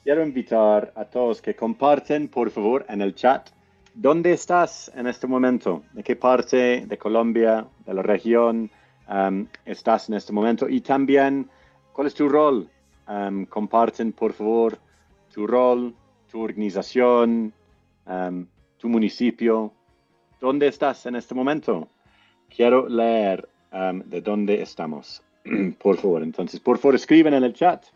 quiero invitar a todos que comparten, por favor, en el chat. ¿Dónde estás en este momento? ¿De qué parte de Colombia, de la región, estás en este momento? Y también, ¿cuál es tu rol? Comparten, por favor, tu rol, tu organización, tu municipio. ¿Dónde estás en este momento? Quiero leer de dónde estamos, por favor. Entonces, por favor, escriben en el chat.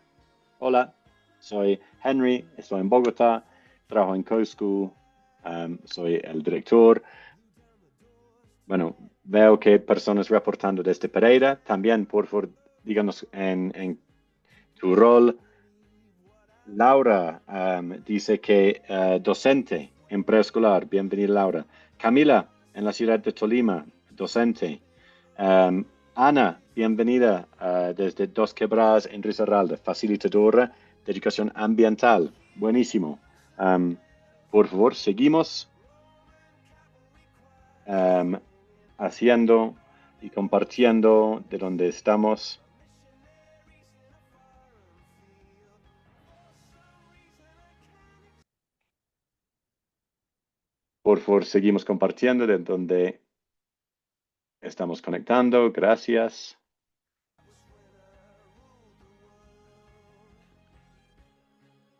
Hola, soy Henry, estoy en Bogotá, trabajo en CoSchool, soy el director. Bueno, veo que hay personas reportando desde Pereira. También, por favor, díganos en tu rol. Laura dice que docente en preescolar. Bienvenida, Laura. Camila, en la ciudad de Tolima, docente. Ana, bienvenida desde Dos Quebradas en Risaralda, facilitadora de educación ambiental. Buenísimo. Um, por favor, seguimos um, haciendo y compartiendo de donde estamos. Por favor, seguimos compartiendo de donde estamos conectando. Gracias.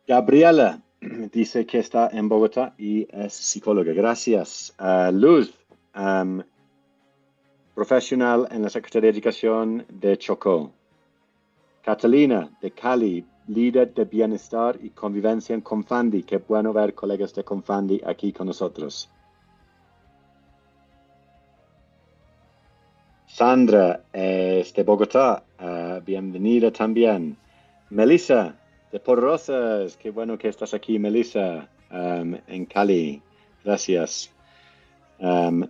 Gabriela dice que está en Bogotá y es psicóloga. Gracias. Luz, um, profesional en la Secretaría de Educación de Chocó. Catalina, de Cali, líder de bienestar y convivencia en Confandi. Qué bueno ver colegas de Confandi aquí con nosotros. Sandra, es de Bogotá. Bienvenida también. Melissa, de Porrosas. Qué bueno que estás aquí, Melissa, en Cali. Gracias. Um,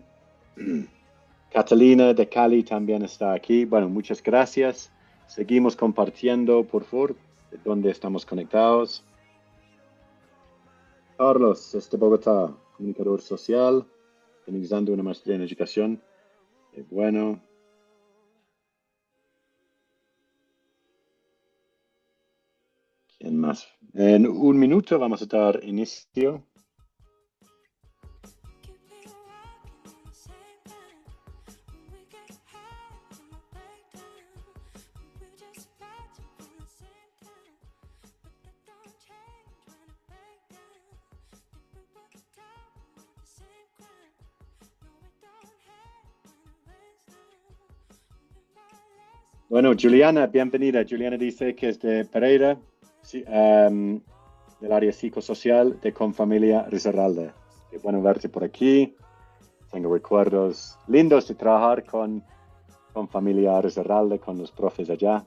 Catalina de Cali también está aquí. Bueno, muchas gracias. Seguimos compartiendo, por favor, de dónde estamos conectados. Carlos, este Bogotá, comunicador social, realizando una maestría en educación. Qué bueno. ¿Quién más? En un minuto vamos a dar inicio. Bueno, Juliana, bienvenida. Juliana dice que es de Pereira, sí, del área psicosocial de Confamilia Risaralda. Qué bueno verte por aquí. Tengo recuerdos lindos de trabajar con familia Risaralda, con los profes allá.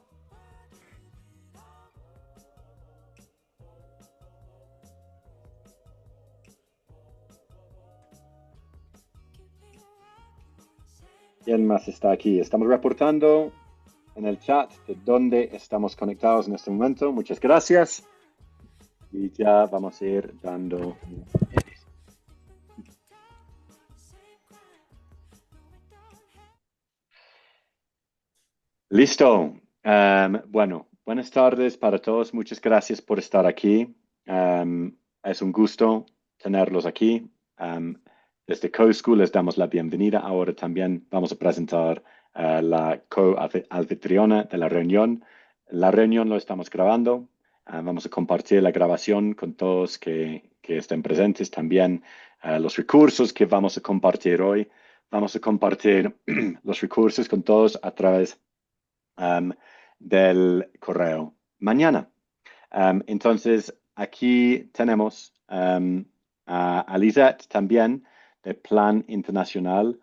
¿Quién más está aquí? Estamos reportando en el chat de dónde estamos conectados en este momento. Muchas gracias. Y ya vamos a ir dando. Listo. Bueno, buenas tardes para todos. Muchas gracias por estar aquí. Es un gusto tenerlos aquí. Desde CoSchool les damos la bienvenida. Ahora también vamos a presentar la co-anfitriona de la reunión. La reunión lo estamos grabando. Vamos a compartir la grabación con todos que estén presentes. También los recursos que vamos a compartir hoy. Vamos a compartir los recursos con todos a través um, del correo mañana. Entonces, aquí tenemos a Lisette también de Plan Internacional.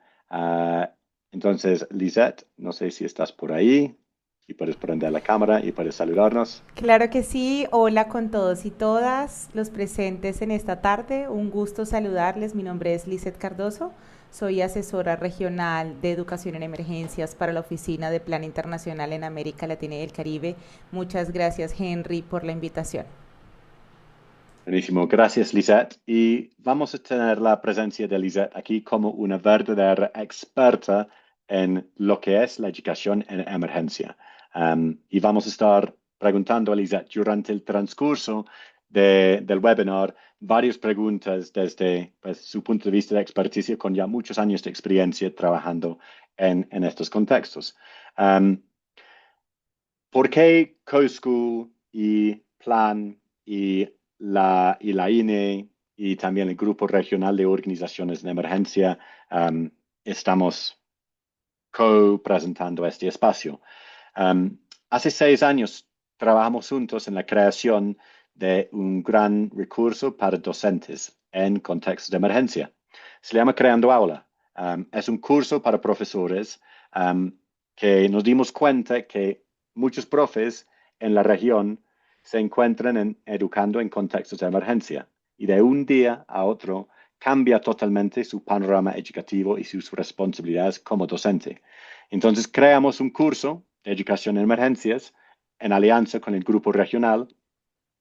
Entonces, Lisette, no sé si estás por ahí, si puedes prender la cámara y puedes saludarnos. Claro que sí, hola con todos y todas los presentes en esta tarde. Un gusto saludarles. Mi nombre es Lizeth Cardoso. Soy asesora regional de educación en emergencias para la Oficina de Plan Internacional en América Latina y el Caribe. Muchas gracias, Henry, por la invitación. Buenísimo, gracias Lisette. Y vamos a tener la presencia de Lisette aquí como una verdadera experta en lo que es la educación en emergencia. Y vamos a estar preguntando a Lisette durante el transcurso del webinar varias preguntas desde pues, su punto de vista de experticia con ya muchos años de experiencia trabajando en estos contextos. ¿Por qué CoSchool y Plan y la INE y también el Grupo Regional de Organizaciones de Emergencia estamos co-presentando este espacio? Hace 6 años trabajamos juntos en la creación de un gran recurso para docentes en contextos de emergencia. Se llama Creando Aula. Es un curso para profesores que nos dimos cuenta que muchos profes en la región se encuentran educando en contextos de emergencia y de un día a otro cambia totalmente su panorama educativo y sus responsabilidades como docente. Entonces creamos un curso de educación en emergencias en alianza con el Grupo Regional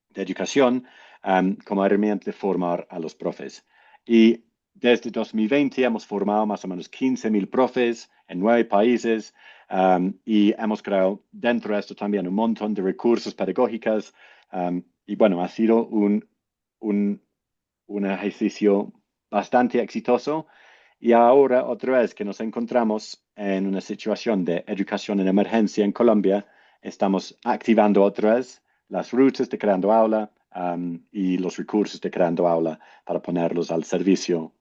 de Educación como herramienta de formar a los profes. Y desde 2020 hemos formado más o menos 15,000 profes en 9 países y hemos creado dentro de esto también un montón de recursos pedagógicos y bueno, ha sido un ejercicio bastante exitoso y ahora otra vez que nos encontramos en una situación de educación en emergencia en Colombia, estamos activando otra vez las rutas de Creando Aula y los recursos de Creando Aula para ponerlos al servicio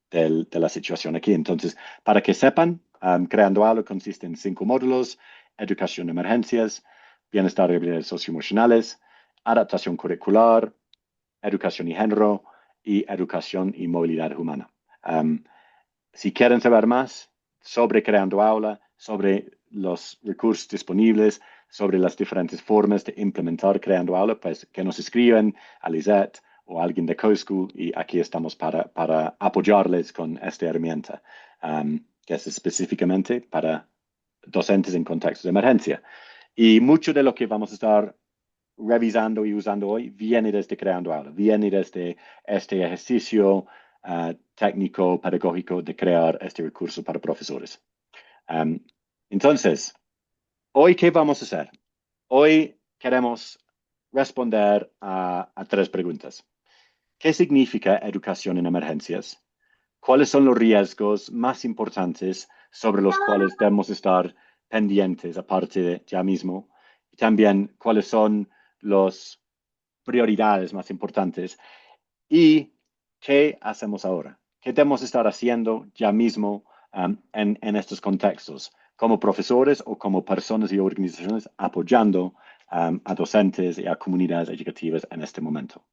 de la situación aquí. Entonces, para que sepan, Creando Aula consiste en 5 módulos: educación en emergencias, bienestar y habilidades socioemocionales, adaptación curricular, educación y género y educación y movilidad humana. Si quieren saber más sobre Creando Aula, sobre los recursos disponibles, sobre las diferentes formas de implementar Creando Aula, pues que nos escriben a Lisette o a alguien de CoSchool y aquí estamos para apoyarles con esta herramienta, que es específicamente para docentes en contextos de emergencia. Y mucho de lo que vamos a estar revisando y usando hoy viene desde Creando Aula, viene desde este ejercicio técnico, pedagógico de crear este recurso para profesores. Entonces, hoy, ¿qué vamos a hacer? Hoy queremos responder a 3 preguntas. ¿Qué significa educación en emergencias? ¿Cuáles son los riesgos más importantes sobre los cuales debemos estar pendientes aparte de ya mismo? Y también, ¿cuáles son las prioridades más importantes? ¿Y qué hacemos ahora? ¿Qué debemos estar haciendo ya mismo en estos contextos, como profesores o como personas y organizaciones apoyando a docentes y a comunidades educativas en este momento?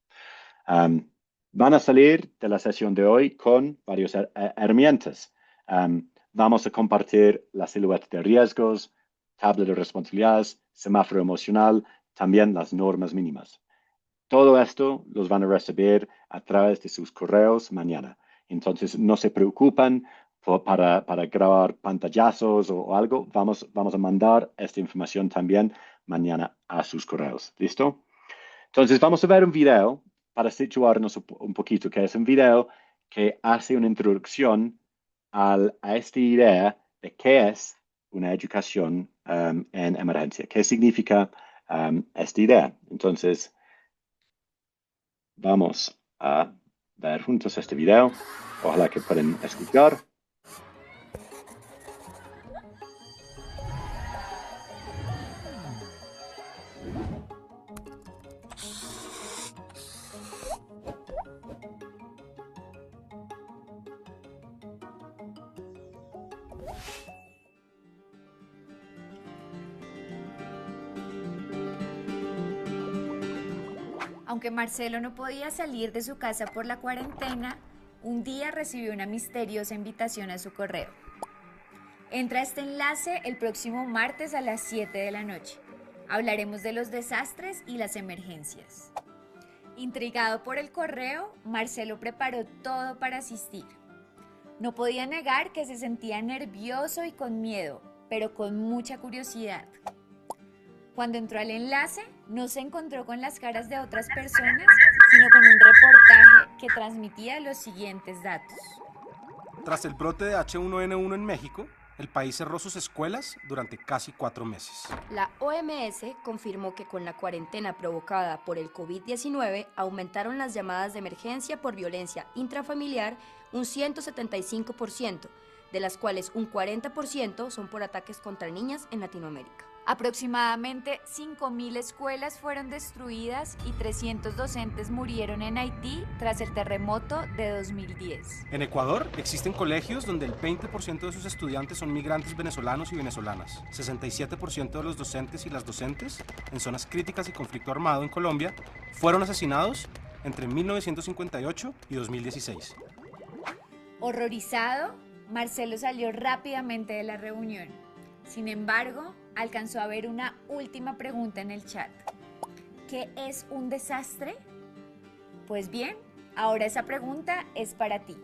Van a salir de la sesión de hoy con varias herramientas. Vamos a compartir la silueta de riesgos, tabla de responsabilidades, semáforo emocional, también las normas mínimas. Todo esto los van a recibir a través de sus correos mañana. Entonces, no se preocupen para grabar pantallazos o algo. Vamos a mandar esta información también mañana a sus correos. ¿Listo? Entonces, vamos a ver un video para situarnos un poquito, que es un video que hace una introducción a esta idea de qué es una educación en emergencia, qué significa esta idea. Entonces, vamos a ver juntos este video. Ojalá que puedan escuchar. Aunque Marcelo no podía salir de su casa por la cuarentena, un día recibió una misteriosa invitación a su correo. Entra a este enlace el próximo martes a las 7 de la noche. Hablaremos de los desastres y las emergencias. Intrigado por el correo, Marcelo preparó todo para asistir. No podía negar que se sentía nervioso y con miedo, pero con mucha curiosidad. Cuando entró al enlace, no se encontró con las caras de otras personas, sino con un reportaje que transmitía los siguientes datos. Tras el brote de H1N1 en México, el país cerró sus escuelas durante casi 4 meses. La OMS confirmó que con la cuarentena provocada por el COVID-19 aumentaron las llamadas de emergencia por violencia intrafamiliar un 175%, de las cuales un 40% son por ataques contra niñas en Latinoamérica. Aproximadamente 5.000 escuelas fueron destruidas y 300 docentes murieron en Haití tras el terremoto de 2010. En Ecuador existen colegios donde el 20% de sus estudiantes son migrantes venezolanos y venezolanas. 67% de los docentes y las docentes en zonas críticas y conflicto armado en Colombia fueron asesinados entre 1958 y 2016. Horrorizado, Marcelo salió rápidamente de la reunión. Sin embargo, alcanzó a ver una última pregunta en el chat. ¿Qué es un desastre? Pues bien, ahora esa pregunta es para ti.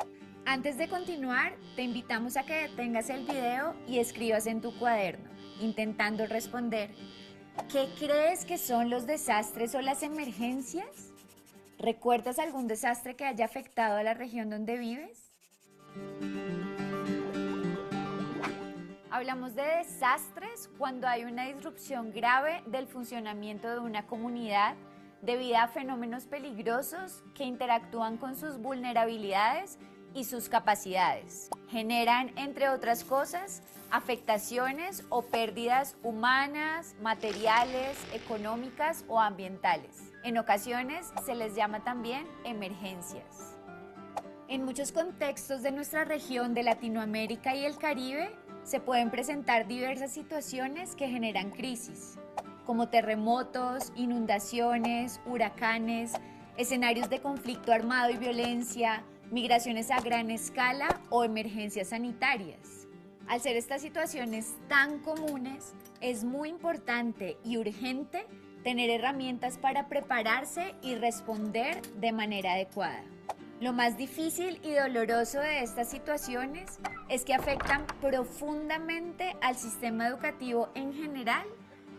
Antes de continuar, te invitamos a que detengas el video y escribas en tu cuaderno, intentando responder. ¿Qué crees que son los desastres o las emergencias? ¿Recuerdas algún desastre que haya afectado a la región donde vives? Hablamos de desastres cuando hay una disrupción grave del funcionamiento de una comunidad debido a fenómenos peligrosos que interactúan con sus vulnerabilidades y sus capacidades. Generan, entre otras cosas, afectaciones o pérdidas humanas, materiales, económicas o ambientales. En ocasiones se les llama también emergencias. En muchos contextos de nuestra región de Latinoamérica y el Caribe, se pueden presentar diversas situaciones que generan crisis, como terremotos, inundaciones, huracanes, escenarios de conflicto armado y violencia, migraciones a gran escala o emergencias sanitarias. Al ser estas situaciones tan comunes, es muy importante y urgente tener herramientas para prepararse y responder de manera adecuada. Lo más difícil y doloroso de estas situaciones es que afectan profundamente al sistema educativo en general,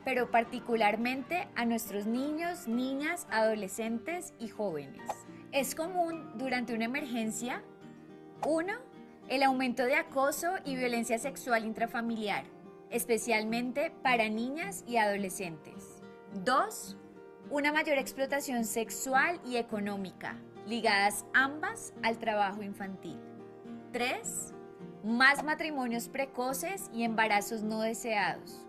pero particularmente a nuestros niños, niñas, adolescentes y jóvenes. Es común durante una emergencia, 1. El aumento de acoso y violencia sexual intrafamiliar, especialmente para niñas y adolescentes. 2. Una mayor explotación sexual y económica, ligadas ambas al trabajo infantil. 3. Más matrimonios precoces y embarazos no deseados.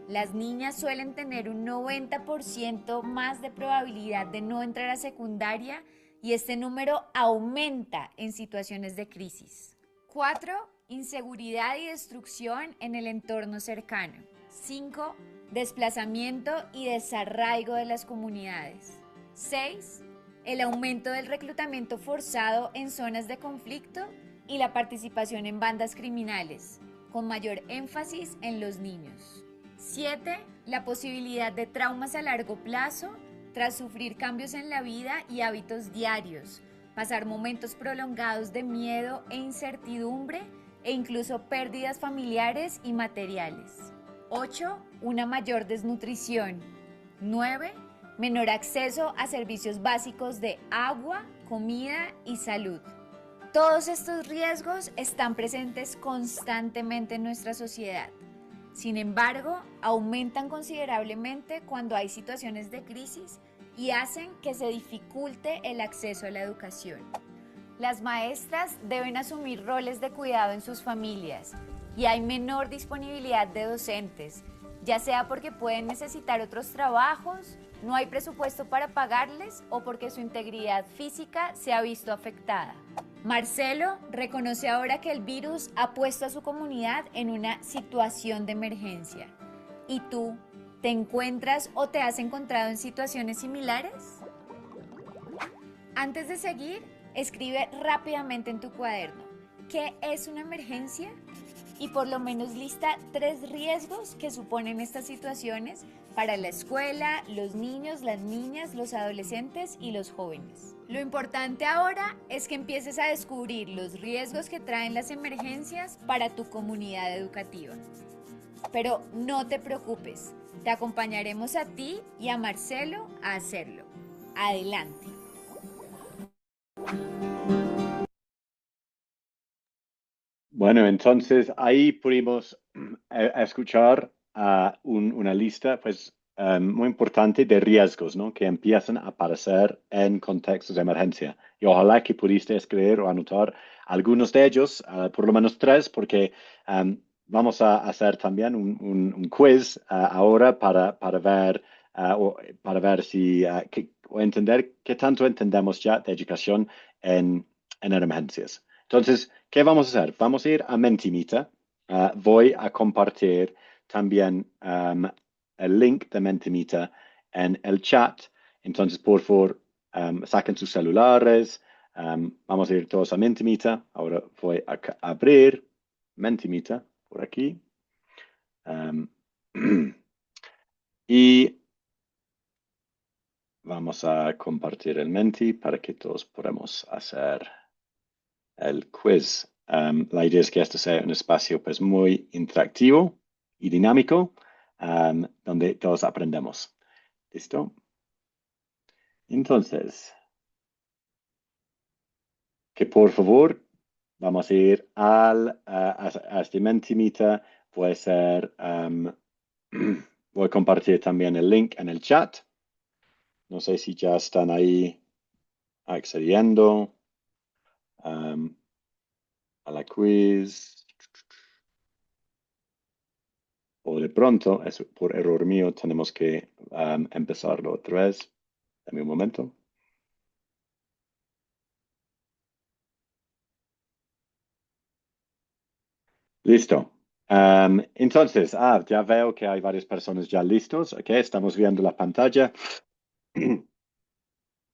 Las niñas suelen tener un 90% más de probabilidad de no entrar a secundaria y este número aumenta en situaciones de crisis. 4. Inseguridad y destrucción en el entorno cercano. 5. Desplazamiento y desarraigo de las comunidades. 6. El aumento del reclutamiento forzado en zonas de conflicto y la participación en bandas criminales, con mayor énfasis en los niños. 7. La posibilidad de traumas a largo plazo tras sufrir cambios en la vida y hábitos diarios, pasar momentos prolongados de miedo e incertidumbre e incluso pérdidas familiares y materiales. 8. Una mayor desnutrición. 9. Menor acceso a servicios básicos de agua, comida y salud. Todos estos riesgos están presentes constantemente en nuestra sociedad. Sin embargo, aumentan considerablemente cuando hay situaciones de crisis y hacen que se dificulte el acceso a la educación. Las maestras deben asumir roles de cuidado en sus familias y hay menor disponibilidad de docentes, ya sea porque pueden necesitar otros trabajos, no hay presupuesto para pagarles o porque su integridad física se ha visto afectada. Marcelo reconoce ahora que el virus ha puesto a su comunidad en una situación de emergencia. ¿Y tú, te encuentras o te has encontrado en situaciones similares? Antes de seguir, escribe rápidamente en tu cuaderno, ¿qué es una emergencia? Y por lo menos lista 3 riesgos que suponen estas situaciones para la escuela, los niños, las niñas, los adolescentes y los jóvenes. Lo importante ahora es que empieces a descubrir los riesgos que traen las emergencias para tu comunidad educativa. Pero no te preocupes, te acompañaremos a ti y a Marcelo a hacerlo. Adelante. Bueno, entonces ahí pudimos escuchar una lista pues, muy importante de riesgos, ¿no? Que empiezan a aparecer en contextos de emergencia. Y ojalá que pudiste escribir o anotar algunos de ellos, por lo menos tres, porque vamos a hacer también un quiz ahora para ver si, o entender qué tanto entendemos ya de educación en emergencias. Entonces, ¿qué vamos a hacer? Vamos a ir a Mentimeter. Voy a compartir también el link de Mentimeter en el chat. Entonces, por favor, saquen sus celulares. Vamos a ir todos a Mentimeter. Ahora voy a abrir Mentimeter por aquí. Y vamos a compartir el Menti para que todos podamos hacer el quiz. La idea es que esto sea un espacio pues, muy interactivo y dinámico, donde todos aprendemos. ¿Listo? Entonces, que por favor, vamos a ir a este Mentimeter. Puede ser, voy a compartir también el link en el chat. No sé si ya están ahí accediendo a la quiz. O de pronto, es por error mío, tenemos que empezarlo otra vez. Dame un momento. Listo. Entonces, ya veo que hay varias personas ya listos. Ok, estamos viendo la pantalla.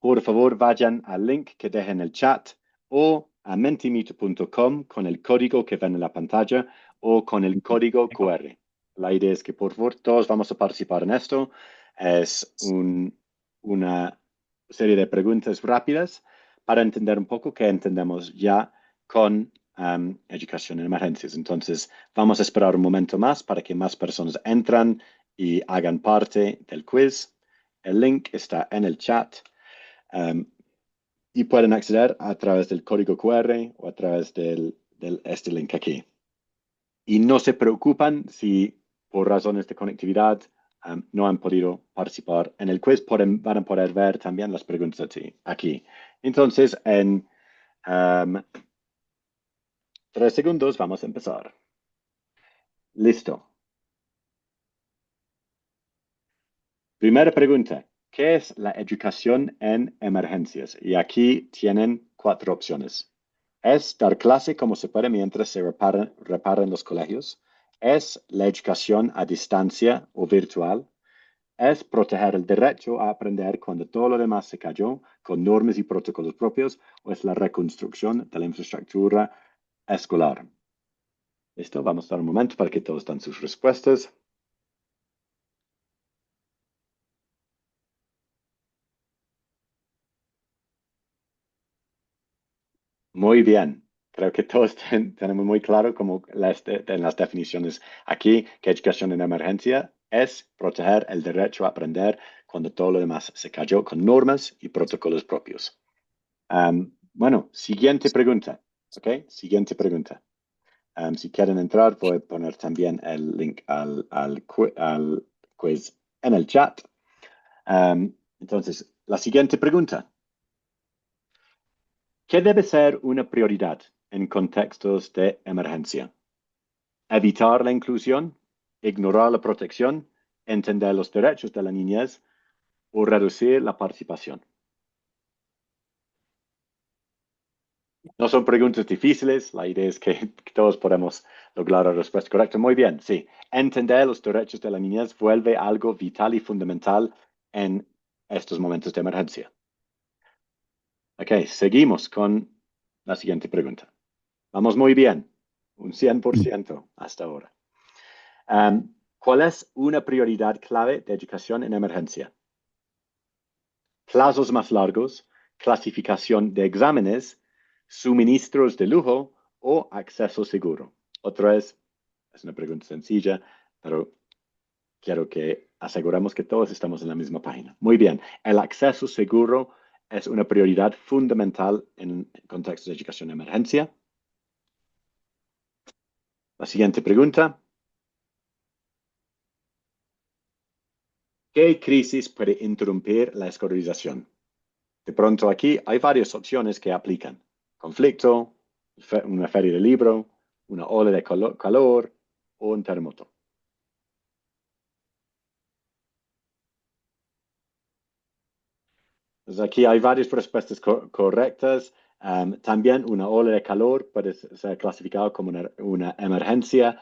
Por favor, vayan al link que deje en el chat o a mentimeter.com con el código que ven en la pantalla o con el código QR. La idea es que, por favor, todos vamos a participar en esto. Es una serie de preguntas rápidas para entender un poco qué entendemos ya con educación en emergencias. Entonces, vamos a esperar un momento más para que más personas entran y hagan parte del quiz. El link está en el chat. Y pueden acceder a través del código QR o a través este link aquí. Y no se preocupan si por razones de conectividad no han podido participar en el quiz, van a poder ver también las preguntas aquí. Entonces, en 3 segundos vamos a empezar. Listo. Primera pregunta. ¿Qué es la educación en emergencias? Y aquí tienen 4 opciones. ¿Es dar clase como se puede mientras se reparan los colegios? ¿Es la educación a distancia o virtual? ¿Es proteger el derecho a aprender cuando todo lo demás se cayó con normas y protocolos propios? ¿O es la reconstrucción de la infraestructura escolar? Listo, vamos a dar un momento para que todos den sus respuestas. Muy bien. Creo que todos tenemos muy claro como en las definiciones aquí que educación en emergencia es proteger el derecho a aprender cuando todo lo demás se cayó con normas y protocolos propios. Bueno, siguiente pregunta. ¿Ok? Siguiente pregunta. Si quieren entrar, voy a poner también el link al quiz en el chat. Entonces, la siguiente pregunta. ¿Qué debe ser una prioridad en contextos de emergencia? Evitar la inclusión, ignorar la protección, entender los derechos de la niñez o reducir la participación. No son preguntas difíciles, la idea es que todos podemos lograr la respuesta correcta. Muy bien, sí. Entender los derechos de la niñez vuelve algo vital y fundamental en estos momentos de emergencia. Ok, seguimos con la siguiente pregunta. Vamos muy bien, un 100% hasta ahora. ¿Cuál es una prioridad clave de educación en emergencia? Plazos más largos, clasificación de exámenes, suministros de lujo o acceso seguro. Otra vez, es una pregunta sencilla, pero quiero que aseguremos que todos estamos en la misma página. Muy bien, el acceso seguro es una prioridad fundamental en contextos de educación de emergencia. La siguiente pregunta. ¿Qué crisis puede interrumpir la escolarización? De pronto aquí hay varias opciones que aplican. Conflicto, una feria de libro, una ola de calor o un terremoto. Entonces aquí hay varias respuestas correctas. También una ola de calor puede ser clasificado como una emergencia.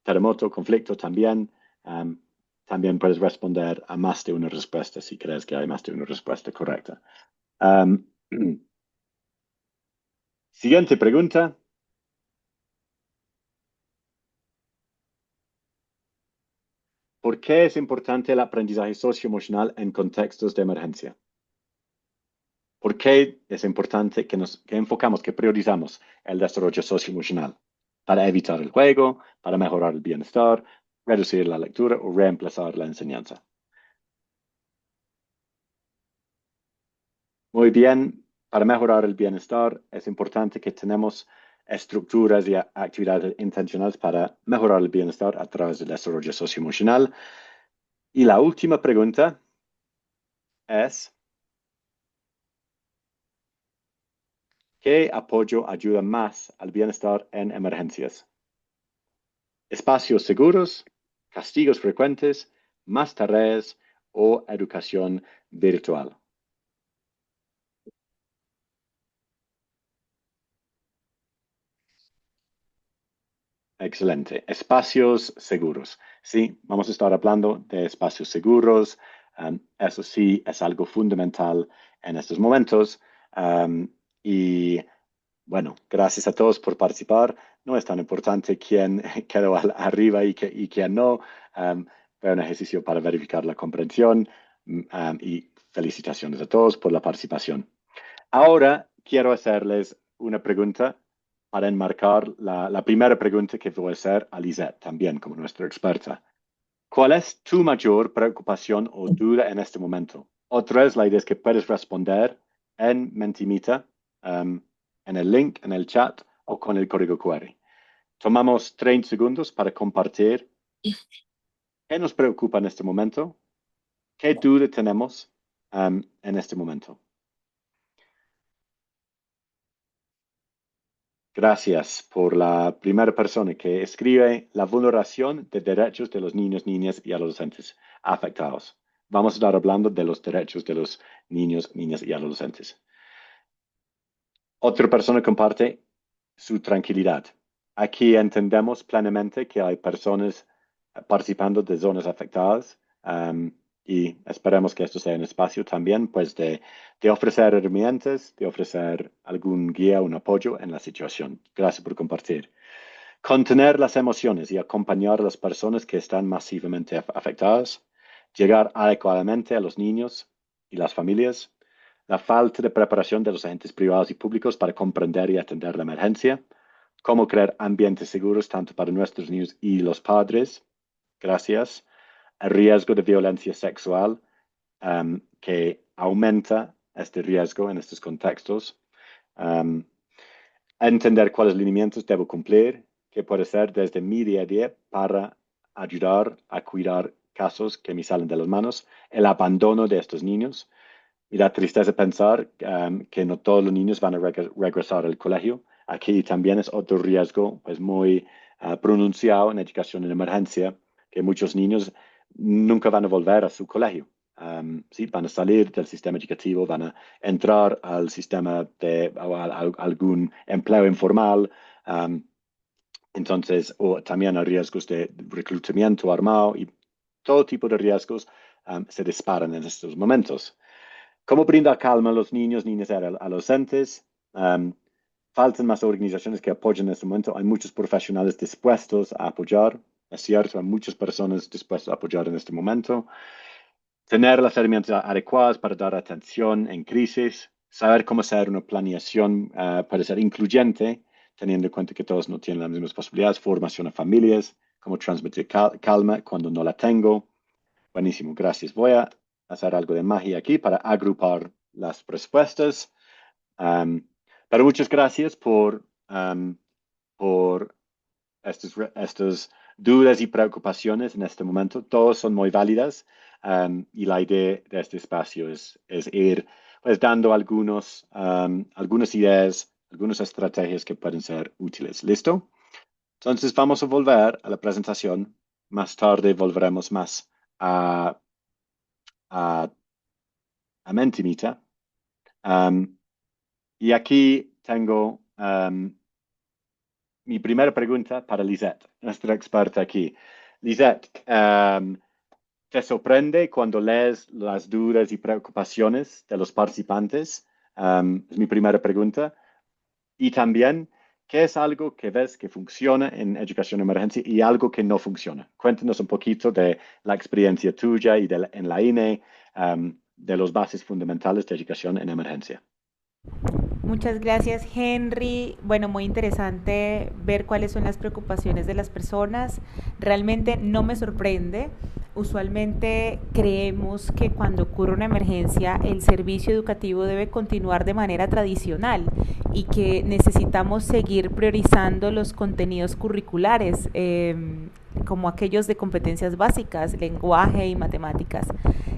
Terremoto, conflicto también. Um, También puedes responder a más de una respuesta si crees que hay más de una respuesta correcta. Um, Siguiente pregunta. ¿Por qué es importante el aprendizaje socioemocional en contextos de emergencia? ¿Por qué es importante que enfocamos, que priorizamos el desarrollo socioemocional? Para evitar el juego, para mejorar el bienestar, reducir la lectura o reemplazar la enseñanza. Muy bien, para mejorar el bienestar es importante que tenemos estructuras y actividades intencionales para mejorar el bienestar a través del desarrollo socioemocional. Y la última pregunta es, ¿qué apoyo ayuda más al bienestar en emergencias? Espacios seguros, castigos frecuentes, más tareas o educación virtual. Excelente. Espacios seguros. Sí, vamos a estar hablando de espacios seguros. Eso sí es algo fundamental en estos momentos. Y bueno, gracias a todos por participar. No es tan importante quién quedó arriba y quién no. Fue un ejercicio para verificar la comprensión. Y felicitaciones a todos por la participación. Ahora quiero hacerles una pregunta para enmarcar la primera pregunta que voy a hacer a Lisette también como nuestra experta. ¿Cuál es tu mayor preocupación o duda en este momento? Otra vez, la idea es que puedes responder en Mentimeter, en el link, en el chat o con el código QR. Tomamos 30 segundos para compartir qué nos preocupa en este momento, qué duda tenemos en este momento. Gracias por la primera persona que escribe la vulneración de derechos de los niños, niñas y adolescentes afectados. Vamos a estar hablando de los derechos de los niños, niñas y adolescentes. Otra persona comparte su tranquilidad. Aquí entendemos plenamente que hay personas participando de zonas afectadas y esperemos que esto sea un espacio también pues de ofrecer herramientas, de ofrecer algún guía, un apoyo en la situación. Gracias por compartir. Contener las emociones y acompañar a las personas que están masivamente afectadas. Llegar adecuadamente a los niños y las familias. La falta de preparación de los agentes privados y públicos para comprender y atender la emergencia. Cómo crear ambientes seguros tanto para nuestros niños y los padres. Gracias. El riesgo de violencia sexual, que aumenta este riesgo en estos contextos. Entender cuáles lineamientos debo cumplir, que puede ser desde mi día a día para ayudar a cuidar casos que me salen de las manos, el abandono de estos niños. Y da tristeza pensar que no todos los niños van a regresar al colegio. Aquí también es otro riesgo pues, muy pronunciado en educación en emergencia, que muchos niños nunca van a volver a su colegio. Sí, van a salir del sistema educativo, van a entrar al sistema de algún empleo informal. Entonces, o también hay riesgos de reclutamiento armado y todo tipo de riesgos se disparan en estos momentos. ¿Cómo brindar calma a los niños, niñas y adolescentes? Faltan más organizaciones que apoyen en este momento. Hay muchos profesionales dispuestos a apoyar. Es cierto, hay muchas personas dispuestas a apoyar en este momento. Tener las herramientas adecuadas para dar atención en crisis. Saber cómo hacer una planeación para ser incluyente, teniendo en cuenta que todos no tienen las mismas posibilidades. Formación a familias. Cómo transmitir calma cuando no la tengo. Buenísimo, gracias. Voy a hacer algo de magia aquí para agrupar las respuestas. Pero muchas gracias por estas dudas y preocupaciones en este momento, todos son muy válidas. Y la idea de este espacio es ir pues, dando algunas ideas, algunas estrategias que pueden ser útiles. ¿Listo? Entonces vamos a volver a la presentación. Más tarde volveremos más a, a, a Mentimeter. Y aquí tengo mi primera pregunta para Lisette, nuestra experta aquí. Lisette, ¿te sorprende cuando lees las dudas y preocupaciones de los participantes? Es mi primera pregunta. Y también, ¿qué es algo que ves que funciona en educación de emergencia y algo que no funciona? Cuéntanos un poquito de la experiencia tuya y en la INE, de los bases fundamentales de educación en emergencia. Muchas gracias, Henry. Bueno, muy interesante ver cuáles son las preocupaciones de las personas. Realmente no me sorprende. Usualmente creemos que cuando ocurre una emergencia el servicio educativo debe continuar de manera tradicional y que necesitamos seguir priorizando los contenidos curriculares, como aquellos de competencias básicas, lenguaje y matemáticas.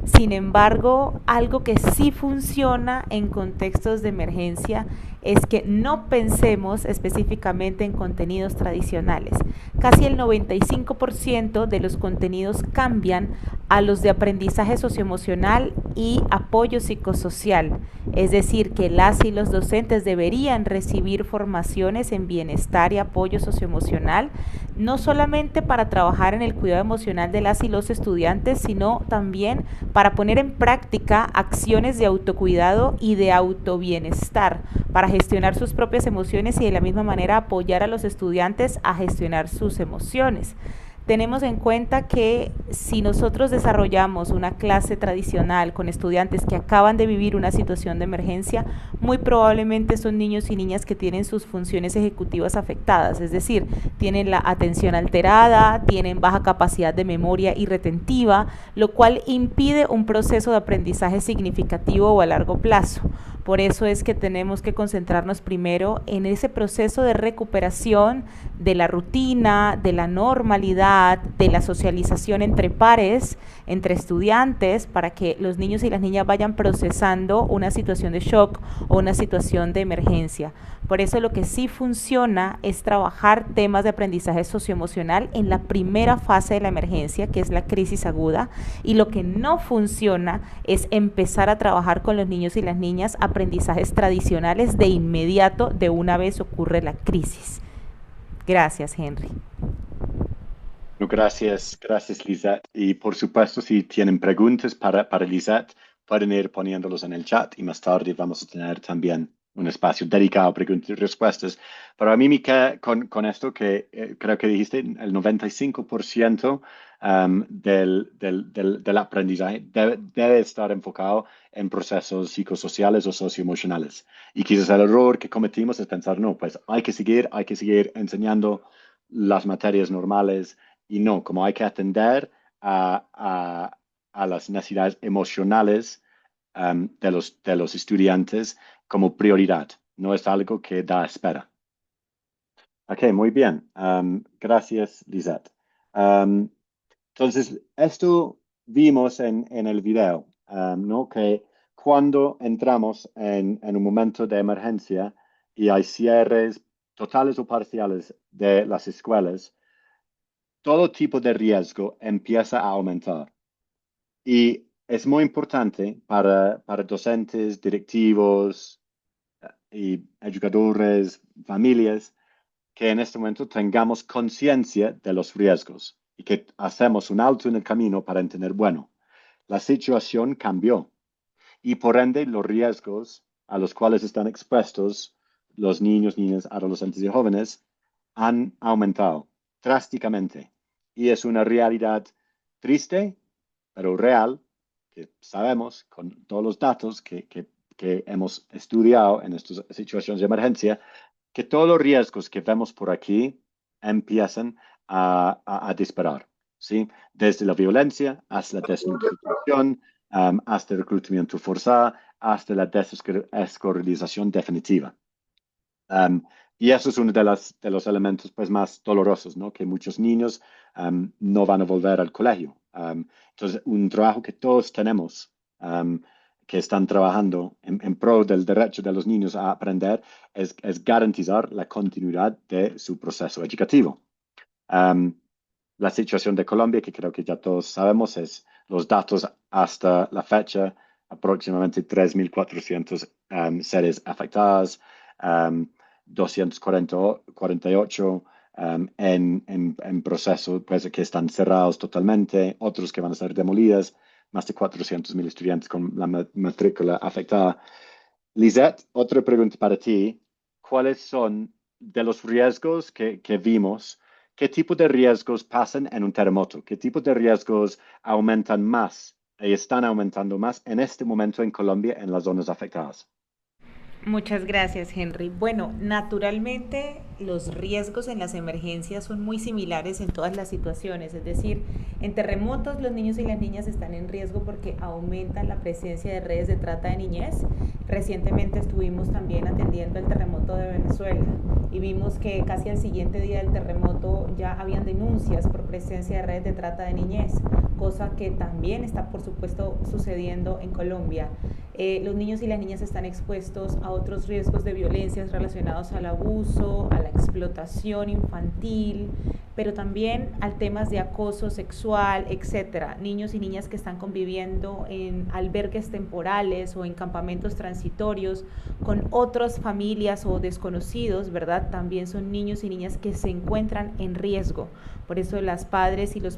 Sin embargo, algo que sí funciona en contextos de emergencia es que no pensemos específicamente en contenidos tradicionales. Casi el 95% de los contenidos cambian a los de aprendizaje socioemocional y apoyo psicosocial. Es decir, que las y los docentes deberían recibir formaciones en bienestar y apoyo socioemocional, no solamente para trabajar en el cuidado emocional de las y los estudiantes, sino también para poner en práctica acciones de autocuidado y de autobienestar, para gestionar sus propias emociones y de la misma manera apoyar a los estudiantes a gestionar sus emociones. Tenemos en cuenta que si nosotros desarrollamos una clase tradicional con estudiantes que acaban de vivir una situación de emergencia, muy probablemente son niños y niñas que tienen sus funciones ejecutivas afectadas, es decir, tienen la atención alterada, tienen baja capacidad de memoria y retentiva, lo cual impide un proceso de aprendizaje significativo o a largo plazo. Por eso es que tenemos que concentrarnos primero en ese proceso de recuperación de la rutina, de la normalidad, de la socialización entre pares, entre estudiantes, para que los niños y las niñas vayan procesando una situación de shock o una situación de emergencia. Por eso lo que sí funciona es trabajar temas de aprendizaje socioemocional en la primera fase de la emergencia, que es la crisis aguda, y lo que no funciona es empezar a trabajar con los niños y las niñas aprendizajes tradicionales de inmediato, de una vez ocurre la crisis. Gracias, Henry. Gracias, Lisette. Y por supuesto, si tienen preguntas para Lisette, pueden ir poniéndolos en el chat y más tarde vamos a tener también un espacio dedicado a preguntas y respuestas. Pero a mí me queda con esto que creo que dijiste, el 95% del aprendizaje debe estar enfocado en procesos psicosociales o socioemocionales. Y quizás el error que cometimos es pensar, no, pues hay que seguir enseñando las materias normales y no, como hay que atender a las necesidades emocionales de los estudiantes como prioridad. No es algo que da espera. Ok, muy bien. Gracias, Lisette. Entonces, esto vimos en el video, ¿no? Que cuando entramos en un momento de emergencia y hay cierres totales o parciales de las escuelas, todo tipo de riesgo empieza a aumentar. Y es muy importante para docentes, directivos y educadores, familias, que en este momento tengamos conciencia de los riesgos y que hacemos un alto en el camino para entender, bueno, la situación cambió y por ende los riesgos a los cuales están expuestos los niños, niñas, adolescentes y jóvenes han aumentado drásticamente. Y es una realidad triste, pero real, que sabemos con todos los datos que hemos estudiado en estas situaciones de emergencia, que todos los riesgos que vemos por aquí empiezan a disparar, ¿sí? Desde la violencia hasta la desnutrición, hasta el reclutamiento forzado, hasta la desescolarización definitiva. Y eso es uno de los elementos pues, más dolorosos, ¿no? Que muchos niños no van a volver al colegio. Entonces, un trabajo que todos tenemos, que están trabajando en pro del derecho de los niños a aprender, es garantizar la continuidad de su proceso educativo. Um, la situación de Colombia, que creo que ya todos sabemos, es los datos hasta la fecha, aproximadamente 3.400 sedes afectadas, um, 248 en proceso, pues que están cerrados totalmente, otros que van a ser demolidas, más de 400.000 estudiantes con la matrícula afectada. Lisette, otra pregunta para ti. ¿Cuáles son de los riesgos que vimos? ¿Qué tipo de riesgos pasan en un terremoto? ¿Qué tipo de riesgos aumentan más y están aumentando más en este momento en Colombia en las zonas afectadas? Muchas gracias, Henry. Bueno, naturalmente los riesgos en las emergencias son muy similares en todas las situaciones, es decir, en terremotos los niños y las niñas están en riesgo porque aumentan la presencia de redes de trata de niñez. Recientemente estuvimos también atendiendo el terremoto de Venezuela y vimos que casi al siguiente día del terremoto ya habían denuncias por presencia de redes de trata de niñez, cosa que también está por supuesto sucediendo en Colombia. Los niños y las niñas están expuestos a otros riesgos de violencias relacionados al abuso, a la explotación infantil, pero también a temas de acoso sexual, etcétera. Niños y niñas que están conviviendo en albergues temporales o en campamentos transitorios con otras familias o desconocidos, ¿verdad? También son niños y niñas que se encuentran en riesgo. Por eso los padres y las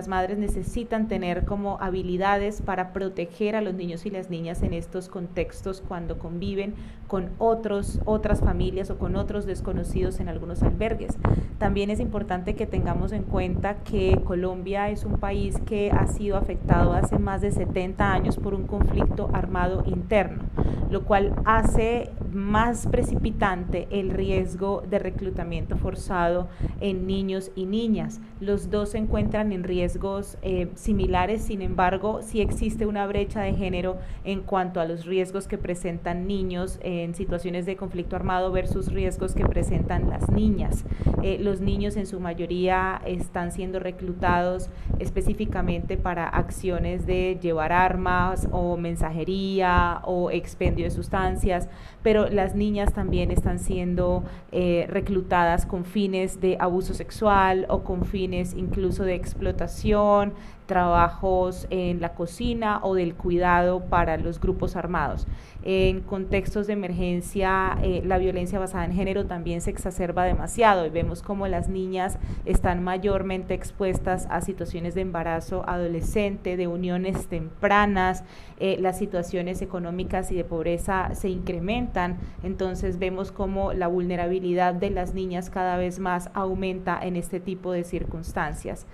madres necesitan tener como habilidades para proteger a los niños y las niñas en estos contextos cuando conviven con otras familias o con otros desconocidos en algunos albergues. También es importante que tengamos en cuenta que Colombia es un país que ha sido afectado hace más de 70 años por un conflicto armado interno, lo cual hace más precipitante el riesgo de reclutamiento forzado en niños y niñas. Los dos se encuentran en riesgos similares, sin embargo, sí existe una brecha de género en cuanto a los riesgos que presentan niños en situaciones de conflicto armado versus riesgos que presentan las niñas. Los niños en su mayoría están siendo reclutados específicamente para acciones de llevar armas o mensajería o expendio de sustancias, pero las niñas también están siendo reclutadas con fines de abuso sexual o con fines incluso de explotación, trabajos en la cocina o del cuidado para los grupos armados. En contextos de emergencia, la violencia basada en género también se exacerba demasiado y vemos como las niñas están mayormente expuestas a situaciones de embarazo adolescente, de uniones tempranas, las situaciones económicas y de pobreza se incrementan, entonces vemos como la vulnerabilidad de las niñas cada vez más aumenta en este tipo de circunstancias.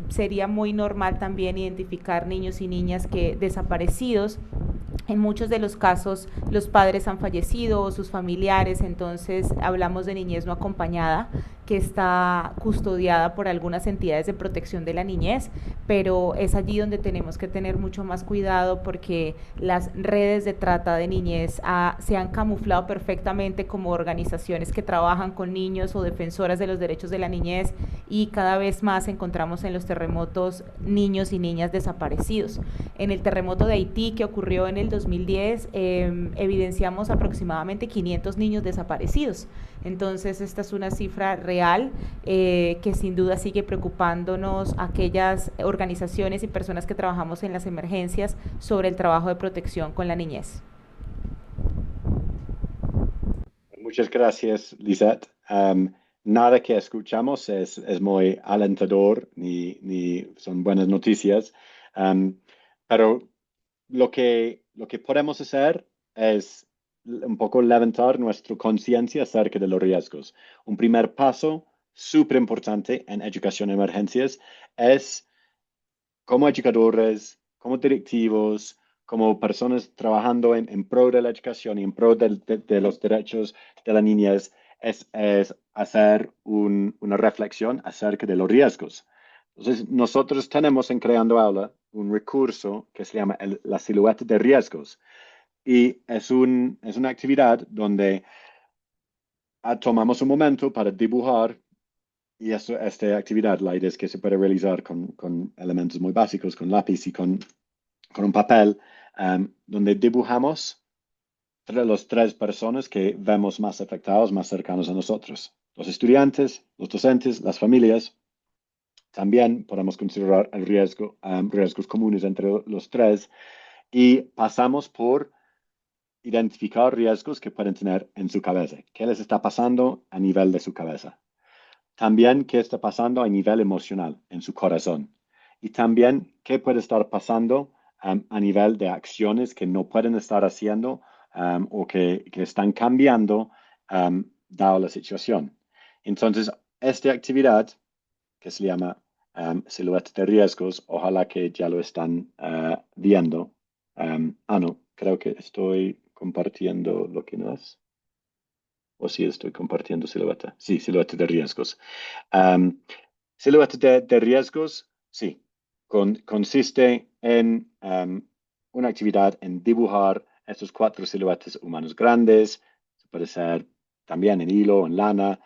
Sería muy normal también identificar niños y niñas que desaparecidos. En muchos de los casos los padres han fallecido o sus familiares, entonces hablamos de niñez no acompañada que está custodiada por algunas entidades de protección de la niñez, pero es allí donde tenemos que tener mucho más cuidado porque las redes de trata de niñez se han camuflado perfectamente como organizaciones que trabajan con niños o defensoras de los derechos de la niñez y cada vez más encontramos en los terremotos niños y niñas desaparecidos. En el terremoto de Haití que ocurrió en el 2010 evidenciamos aproximadamente 500 niños desaparecidos. Entonces esta es una cifra real que sin duda sigue preocupándonos a aquellas organizaciones y personas que trabajamos en las emergencias sobre el trabajo de protección con la niñez. Muchas gracias, Lisette. Nada que escuchamos es muy alentador ni son buenas noticias, pero lo que podemos hacer es un poco levantar nuestra conciencia acerca de los riesgos. Un primer paso súper importante en educación de emergencias es como educadores, como directivos, como personas trabajando en pro de la educación y en pro de los derechos de la niñez, es hacer una reflexión acerca de los riesgos. Entonces, nosotros tenemos en Creando Aula un recurso que se llama la silueta de riesgos. Y es una actividad donde tomamos un momento para dibujar y esta actividad, la idea es que se puede realizar con elementos muy básicos, con lápiz y con un papel, donde dibujamos los tres personas que vemos más afectados, más cercanos a nosotros. Los estudiantes, los docentes, las familias. También podemos considerar el riesgo, riesgos comunes entre los tres y pasamos por identificar riesgos que pueden tener en su cabeza. ¿Qué les está pasando a nivel de su cabeza? También qué está pasando a nivel emocional, en su corazón. Y también qué puede estar pasando a nivel de acciones que no pueden estar haciendo o que están cambiando dado la situación. Entonces, esta actividad que se llama silueta de riesgos, ojalá que ya lo están viendo. No, creo que estoy compartiendo lo que no es. O sí estoy compartiendo silueta. Sí, silueta de riesgos. Silueta de riesgos, sí. Consiste en una actividad en dibujar estos 4 siluetas humanos grandes. Se puede ser también en hilo, en lana.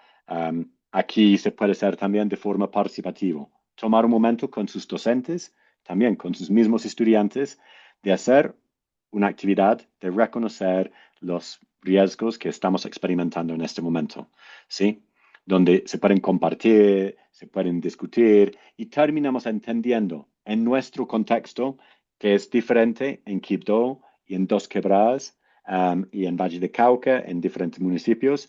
Aquí se puede hacer también de forma participativa. Tomar un momento con sus docentes, también con sus mismos estudiantes, de hacer una actividad de reconocer los riesgos que estamos experimentando en este momento, ¿sí? Donde se pueden compartir, se pueden discutir y terminamos entendiendo en nuestro contexto que es diferente en Quibdó y en Dos Quebradas y en Valle de Cauca, en diferentes municipios.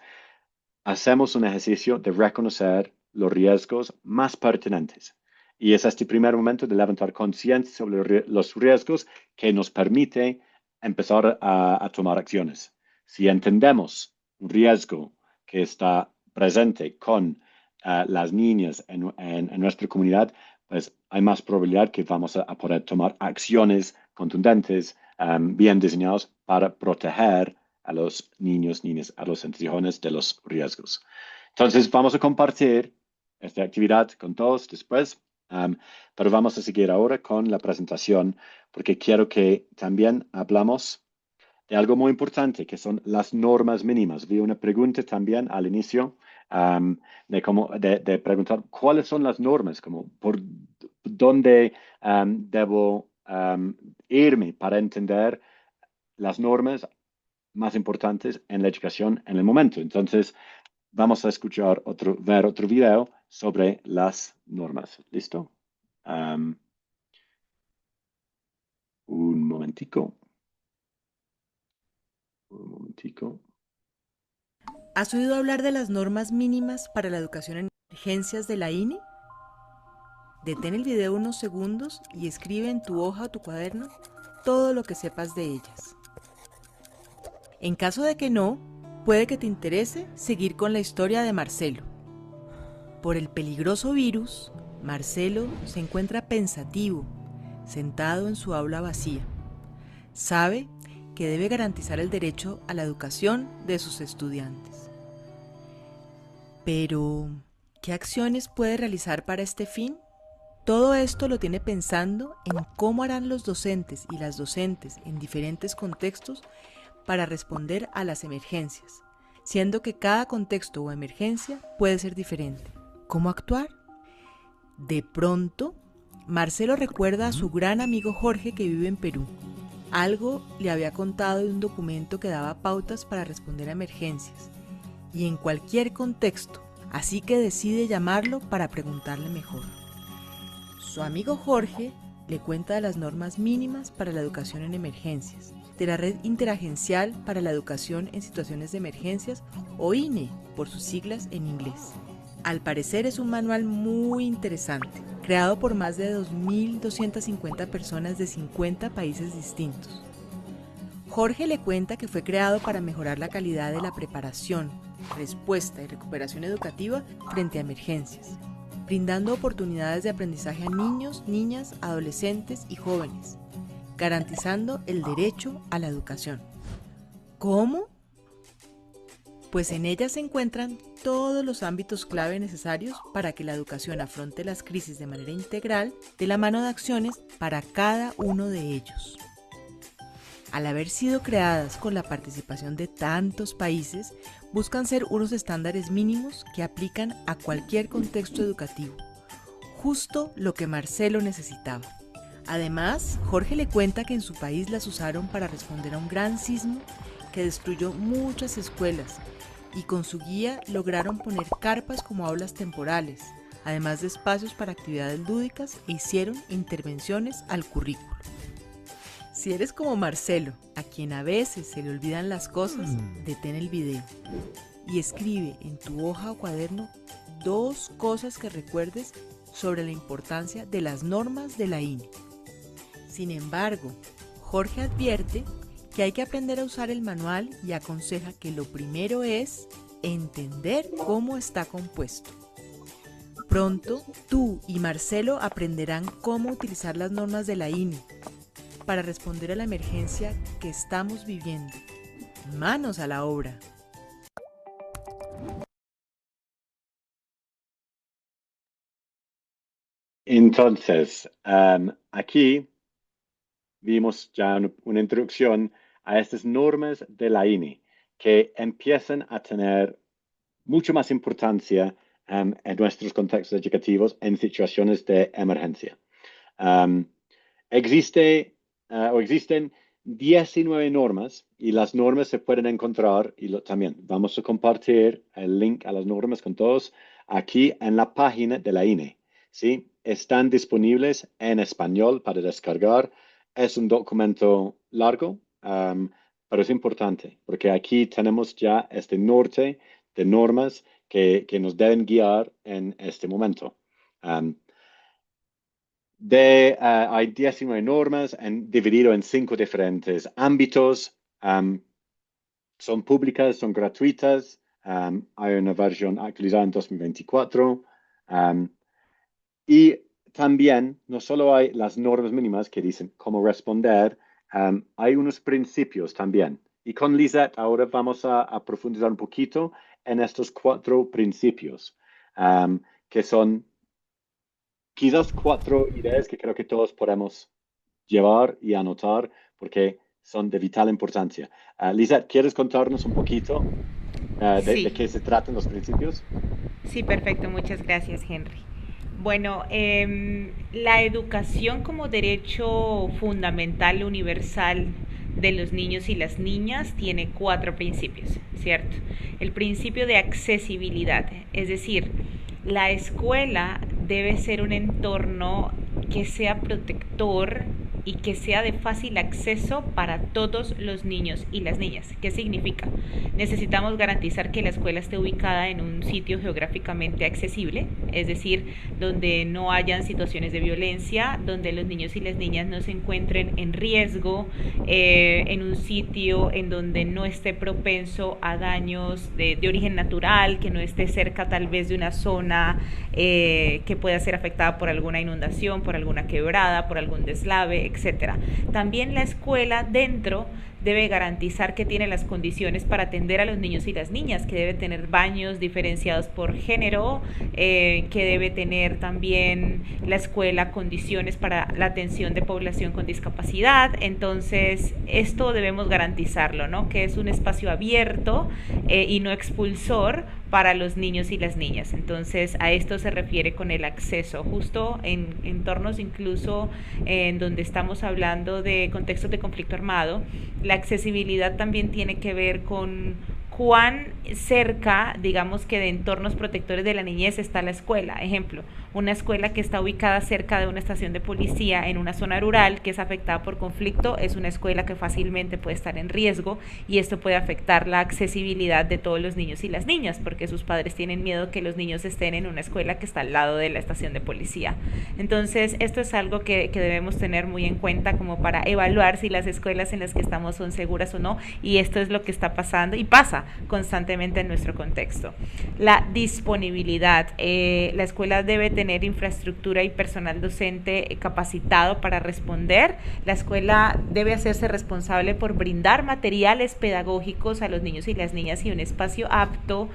Hacemos un ejercicio de reconocer los riesgos más pertinentes. Y es este primer momento de levantar conciencia sobre los riesgos que nos permite empezar a tomar acciones. Si entendemos un riesgo que está presente con las niñas en nuestra comunidad, pues hay más probabilidad que vamos a poder tomar acciones contundentes, bien diseñadas para proteger a los niños, niñas, adolescentes y jóvenes de los riesgos. Entonces, vamos a compartir esta actividad con todos después, pero vamos a seguir ahora con la presentación porque quiero que también hablamos de algo muy importante, que son las normas mínimas. Vi una pregunta también al inicio de preguntar cuáles son las normas, como por dónde debo irme para entender las normas más importantes en la educación en el momento. Entonces, vamos a escuchar ver otro video sobre las normas. ¿Listo? Un momentico. Un momentico. ¿Has oído hablar de las normas mínimas para la educación en emergencias de la INE? Detén el video unos segundos y escribe en tu hoja o tu cuaderno todo lo que sepas de ellas. En caso de que no, puede que te interese seguir con la historia de Marcelo. Por el peligroso virus, Marcelo se encuentra pensativo, sentado en su aula vacía. Sabe que debe garantizar el derecho a la educación de sus estudiantes. Pero, ¿qué acciones puede realizar para este fin? Todo esto lo tiene pensando en cómo harán los docentes y las docentes en diferentes contextos para responder a las emergencias, siendo que cada contexto o emergencia puede ser diferente. ¿Cómo actuar? De pronto, Marcelo recuerda a su gran amigo Jorge que vive en Perú. Algo le había contado de un documento que daba pautas para responder a emergencias, y en cualquier contexto, así que decide llamarlo para preguntarle mejor. Su amigo Jorge le cuenta de las normas mínimas para la educación en emergencias, de la Red Interagencial para la Educación en Situaciones de Emergencias, o INE, por sus siglas en inglés. Al parecer es un manual muy interesante, creado por más de 2.250 personas de 50 países distintos. Jorge le cuenta que fue creado para mejorar la calidad de la preparación, respuesta y recuperación educativa frente a emergencias, brindando oportunidades de aprendizaje a niños, niñas, adolescentes y jóvenes, garantizando el derecho a la educación. ¿Cómo? Pues en ella se encuentran todos los ámbitos clave necesarios para que la educación afronte las crisis de manera integral, de la mano de acciones para cada uno de ellos. Al haber sido creadas con la participación de tantos países, buscan ser unos estándares mínimos que aplican a cualquier contexto educativo, justo lo que Marcelo necesitaba. Además, Jorge le cuenta que en su país las usaron para responder a un gran sismo que destruyó muchas escuelas y con su guía lograron poner carpas como aulas temporales, además de espacios para actividades lúdicas e hicieron intervenciones al currículo. Si eres como Marcelo, a quien a veces se le olvidan las cosas, detén el video y escribe en tu hoja o cuaderno 2 cosas que recuerdes sobre la importancia de las normas de la INE. Sin embargo, Jorge advierte que hay que aprender a usar el manual y aconseja que lo primero es entender cómo está compuesto. Pronto, tú y Marcelo aprenderán cómo utilizar las normas de la INE para responder a la emergencia que estamos viviendo. Manos a la obra. Entonces, aquí vimos ya una introducción a estas normas de la INE que empiezan a tener mucho más importancia en nuestros contextos educativos en situaciones de emergencia. Existen 19 normas y las normas se pueden encontrar y también vamos a compartir el link a las normas con todos aquí en la página de la INE. ¿Sí? Están disponibles en español para descargar. Es un documento largo, pero es importante porque aquí tenemos ya este norte de normas que nos deben guiar en este momento. Hay 19 normas dividido en 5 diferentes ámbitos. Son públicas, son gratuitas. Hay una versión actualizada en 2024. Y también, no solo hay las normas mínimas que dicen cómo responder, hay unos principios también. Y con Lisette ahora vamos a profundizar un poquito en estos 4 principios, que son quizás 4 ideas que creo que todos podemos llevar y anotar porque son de vital importancia. Lisette, ¿quieres contarnos un poquito Sí. de qué se tratan los principios? Sí, perfecto, muchas gracias, Henry. Bueno, la educación como derecho fundamental universal de los niños y las niñas tiene 4 principios, ¿cierto? El principio de accesibilidad, es decir, la escuela debe ser un entorno que sea protector y que sea de fácil acceso para todos los niños y las niñas. ¿Qué significa? Necesitamos garantizar que la escuela esté ubicada en un sitio geográficamente accesible, es decir, donde no hayan situaciones de violencia, donde los niños y las niñas no se encuentren en riesgo, en un sitio en donde no esté propenso a daños de origen natural, que no esté cerca tal vez de una zona que pueda ser afectada por alguna inundación, por alguna quebrada, por algún deslave, etc. También la escuela dentro debe garantizar que tiene las condiciones para atender a los niños y las niñas, que debe tener baños diferenciados por género, que debe tener también la escuela condiciones para la atención de población con discapacidad. Entonces, esto debemos garantizarlo, ¿no? Que es un espacio abierto y no expulsor para los niños y las niñas. Entonces, a esto se refiere con el acceso, justo en entornos incluso en donde estamos hablando de contextos de conflicto armado. La accesibilidad también tiene que ver con cuán cerca, digamos que de entornos protectores de la niñez está la escuela. Ejemplo, una escuela que está ubicada cerca de una estación de policía en una zona rural que es afectada por conflicto es una escuela que fácilmente puede estar en riesgo y esto puede afectar la accesibilidad de todos los niños y las niñas porque sus padres tienen miedo que los niños estén en una escuela que está al lado de la estación de policía. Entonces, esto es algo que debemos tener muy en cuenta como para evaluar si las escuelas en las que estamos son seguras o no, y esto es lo que está pasando y pasa. constantemente en nuestro contexto. La disponibilidad. La escuela debe tener infraestructura y personal docente capacitado para responder. La escuela debe hacerse responsable por brindar materiales pedagógicos a los niños y las niñas y un espacio apto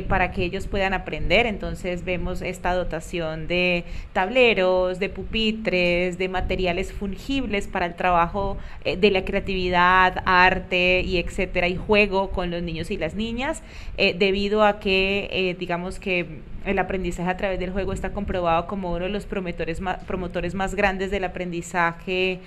para que ellos puedan aprender. Entonces vemos esta dotación de tableros, de pupitres, de materiales fungibles para el trabajo de la creatividad, arte y etcétera, y juego con los niños y las niñas, debido a que digamos que el aprendizaje a través del juego está comprobado como uno de los promotores más grandes del aprendizaje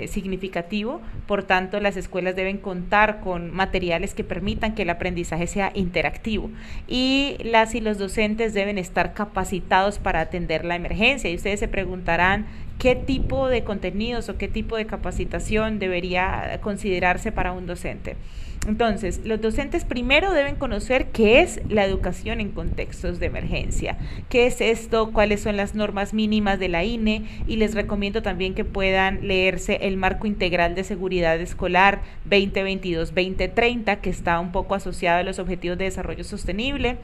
significativo. Por tanto, las escuelas deben contar con materiales que permitan que el aprendizaje sea interactivo, y las y los docentes deben estar capacitados para atender la emergencia. Y ustedes se preguntarán qué tipo de contenidos o qué tipo de capacitación debería considerarse para un docente. Entonces, los docentes primero deben conocer qué es la educación en contextos de emergencia, qué es esto, cuáles son las normas mínimas de la INE, y les recomiendo también que puedan leerse el Marco Integral de Seguridad Escolar 2022-2030, que está un poco asociado a los Objetivos de Desarrollo Sostenible.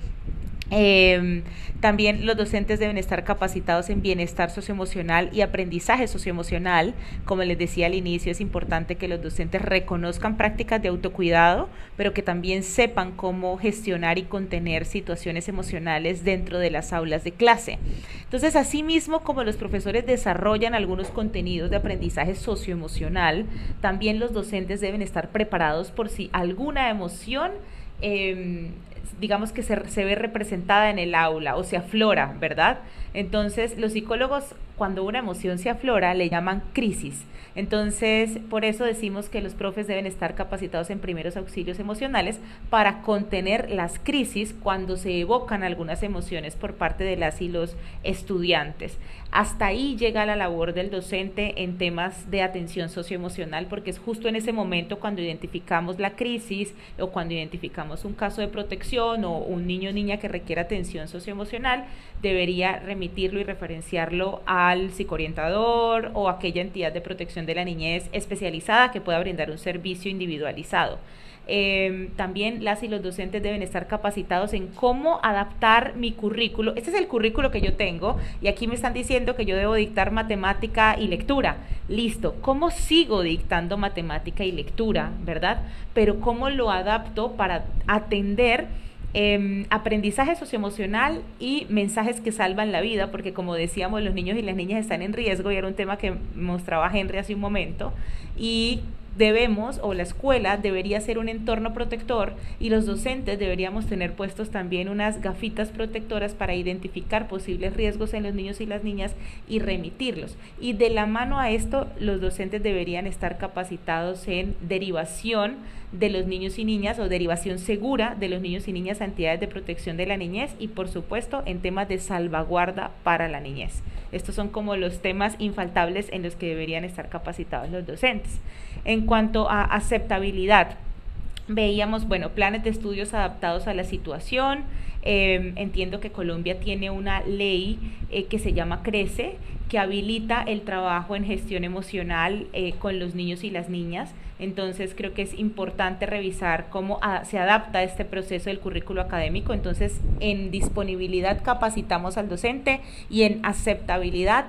También los docentes deben estar capacitados en bienestar socioemocional y aprendizaje socioemocional. Como les decía al inicio, es importante que los docentes reconozcan prácticas de autocuidado, pero que también sepan cómo gestionar y contener situaciones emocionales dentro de las aulas de clase. Entonces, asimismo, como los profesores desarrollan algunos contenidos de aprendizaje socioemocional, también los docentes deben estar preparados por si alguna emoción digamos que se ve representada en el aula o se aflora, ¿verdad? Entonces, los psicólogos, cuando una emoción se aflora, le llaman crisis. Entonces, por eso decimos que los profes deben estar capacitados en primeros auxilios emocionales para contener las crisis cuando se evocan algunas emociones por parte de las y los estudiantes. Hasta ahí llega la labor del docente en temas de atención socioemocional, porque es justo en ese momento cuando identificamos la crisis o cuando identificamos un caso de protección o un niño o niña que requiere atención socioemocional, debería remitirlo y referenciarlo al psicoorientador o aquella entidad de protección de la niñez especializada que pueda brindar un servicio individualizado. También las y los docentes deben estar capacitados en cómo adaptar mi currículo. Este es el currículo que yo tengo y aquí me están diciendo que yo debo dictar matemática y lectura. Listo, ¿cómo sigo dictando matemática y lectura, verdad? Pero ¿cómo lo adapto para atender aprendizaje socioemocional y mensajes que salvan la vida? Porque, como decíamos, los niños y las niñas están en riesgo, y era un tema que mostraba Henry hace un momento, y debemos, o la escuela debería ser un entorno protector, y los docentes deberíamos tener puestos también unas gafitas protectoras para identificar posibles riesgos en los niños y las niñas y remitirlos. Y de la mano a esto, los docentes deberían estar capacitados en derivación de los niños y niñas, o derivación segura de los niños y niñas a entidades de protección de la niñez, y por supuesto en temas de salvaguarda para la niñez. Estos son como los temas infaltables en los que deberían estar capacitados los docentes. En cuanto a aceptabilidad, veíamos, planes de estudios adaptados a la situación. Entiendo que Colombia tiene una ley que se llama CRECE, que habilita el trabajo en gestión emocional con los niños y las niñas. Entonces, creo que es importante revisar cómo se adapta este proceso del currículo académico. Entonces, en disponibilidad capacitamos al docente, y en aceptabilidad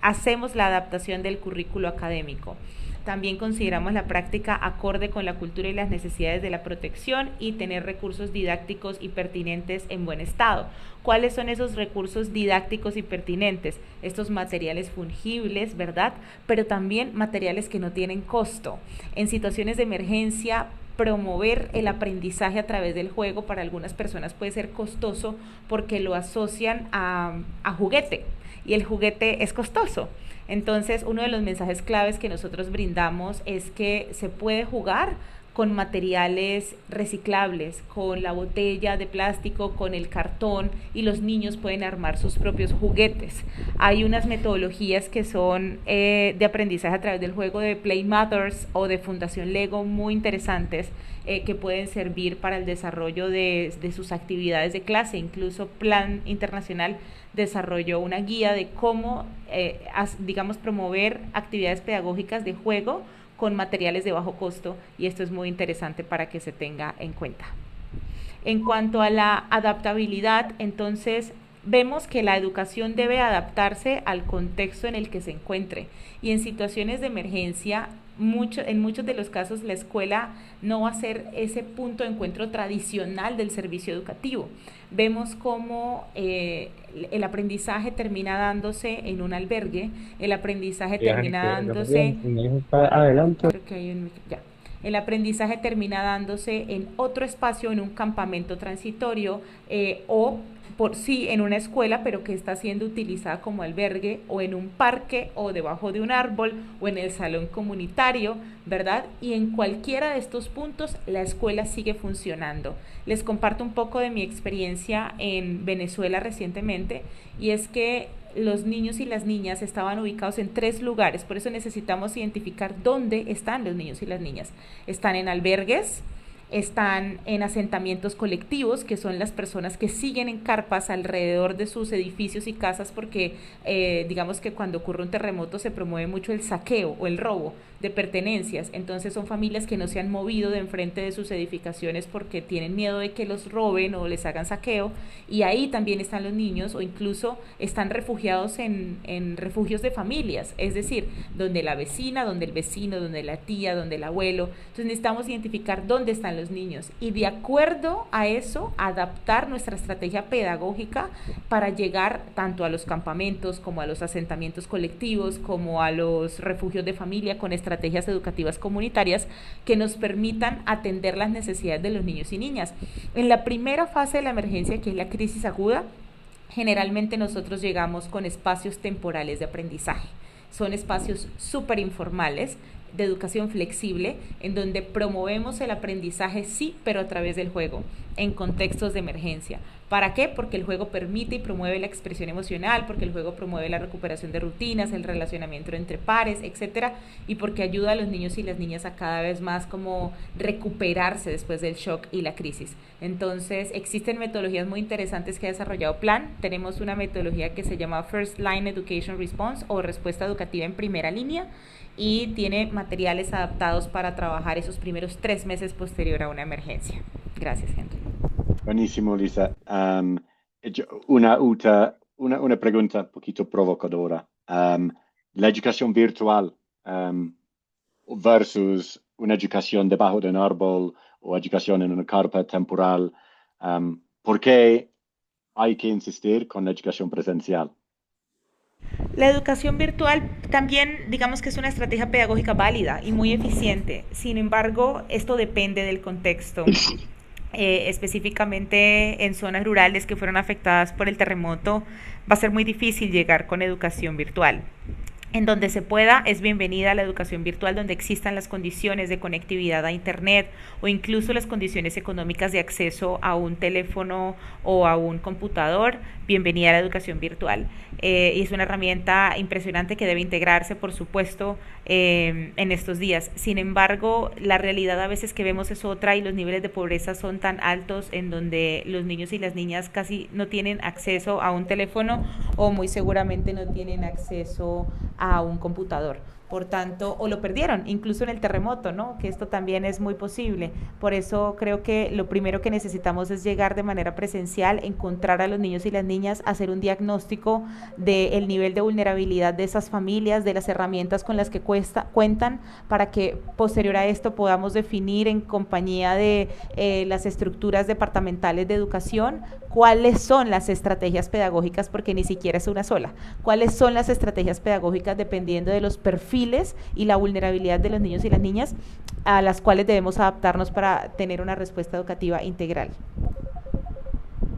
hacemos la adaptación del currículo académico. También consideramos la práctica acorde con la cultura y las necesidades de la protección, y tener recursos didácticos y pertinentes en buen estado. ¿Cuáles son esos recursos didácticos y pertinentes? Estos materiales fungibles, ¿verdad? Pero también materiales que no tienen costo. En situaciones de emergencia, promover el aprendizaje a través del juego para algunas personas puede ser costoso porque lo asocian a juguete, y el juguete es costoso. Entonces, uno de los mensajes claves que nosotros brindamos es que se puede jugar con materiales reciclables, con la botella de plástico, con el cartón, y los niños pueden armar sus propios juguetes. Hay unas metodologías que son de aprendizaje a través del juego de Play Matters o de Fundación Lego, muy interesantes, que pueden servir para el desarrollo de sus actividades de clase. Incluso Plan Internacional desarrolló una guía de cómo, promover actividades pedagógicas de juego con materiales de bajo costo, y esto es muy interesante para que se tenga en cuenta. En cuanto a la adaptabilidad, entonces vemos que la educación debe adaptarse al contexto en el que se encuentre y en situaciones de emergencia en muchos de los casos la escuela no va a ser ese punto de encuentro tradicional del servicio educativo. Vemos cómo el aprendizaje termina dándose en un albergue, el aprendizaje termina dándose... Adelante. Creo que hay un... Ya. El aprendizaje termina dándose en otro espacio, en un campamento transitorio o por sí en una escuela, pero que está siendo utilizada como albergue o en un parque o debajo de un árbol o en el salón comunitario, ¿verdad? Y en cualquiera de estos puntos la escuela sigue funcionando. Les comparto un poco de mi experiencia en Venezuela recientemente y es que los niños y las niñas estaban ubicados en 3 lugares, por eso necesitamos identificar dónde están los niños y las niñas. Están en albergues, están en asentamientos colectivos, que son las personas que siguen en carpas alrededor de sus edificios y casas porque digamos que cuando ocurre un terremoto se promueve mucho el saqueo o el robo de pertenencias, entonces son familias que no se han movido de enfrente de sus edificaciones porque tienen miedo de que los roben o les hagan saqueo, y ahí también están los niños o incluso están refugiados en refugios de familias, es decir, donde la vecina, donde el vecino, donde la tía, donde el abuelo. Entonces necesitamos identificar dónde están los niños y de acuerdo a eso adaptar nuestra estrategia pedagógica para llegar tanto a los campamentos como a los asentamientos colectivos como a los refugios de familia con estrategias educativas comunitarias que nos permitan atender las necesidades de los niños y niñas. En la primera fase de la emergencia, que es la crisis aguda, generalmente nosotros llegamos con espacios temporales de aprendizaje. Son espacios súper informales de educación flexible en donde promovemos el aprendizaje sí, pero a través del juego, en contextos de emergencia. ¿Para qué? Porque el juego permite y promueve la expresión emocional, porque el juego promueve la recuperación de rutinas, el relacionamiento entre pares, etcétera, y porque ayuda a los niños y las niñas a cada vez más como recuperarse después del shock y la crisis. Entonces, existen metodologías muy interesantes que ha desarrollado Plan. Tenemos una metodología que se llama First Line Education Response o respuesta educativa en primera línea y tiene materiales adaptados para trabajar esos primeros 3 meses posterior a una emergencia. Gracias, Henry. Buenísimo, Lisa. Una pregunta un poquito provocadora. La educación virtual versus una educación debajo de un árbol o educación en una carpa temporal. ¿Por qué hay que insistir con la educación presencial? La educación virtual también, digamos que es una estrategia pedagógica válida y muy eficiente. Sin embargo, esto depende del contexto. Específicamente en zonas rurales que fueron afectadas por el terremoto, va a ser muy difícil llegar con educación virtual. En donde se pueda, es bienvenida la educación virtual, donde existan las condiciones de conectividad a Internet o incluso las condiciones económicas de acceso a un teléfono o a un computador. Bienvenida a la educación virtual. Y es una herramienta impresionante que debe integrarse, por supuesto, en estos días. Sin embargo, la realidad a veces que vemos es otra y los niveles de pobreza son tan altos en donde los niños y las niñas casi no tienen acceso a un teléfono o muy seguramente no tienen acceso a un computador. Por tanto, o lo perdieron, incluso en el terremoto, ¿no? Que esto también es muy posible. Por eso creo que lo primero que necesitamos es llegar de manera presencial, encontrar a los niños y las niñas, hacer un diagnóstico del nivel de vulnerabilidad de esas familias, de las herramientas con las que cuentan, para que posterior a esto podamos definir en compañía de las estructuras departamentales de educación cuáles son las estrategias pedagógicas, porque ni siquiera es una sola. Cuáles son las estrategias pedagógicas dependiendo de los perfiles y la vulnerabilidad de los niños y las niñas a las cuales debemos adaptarnos para tener una respuesta educativa integral.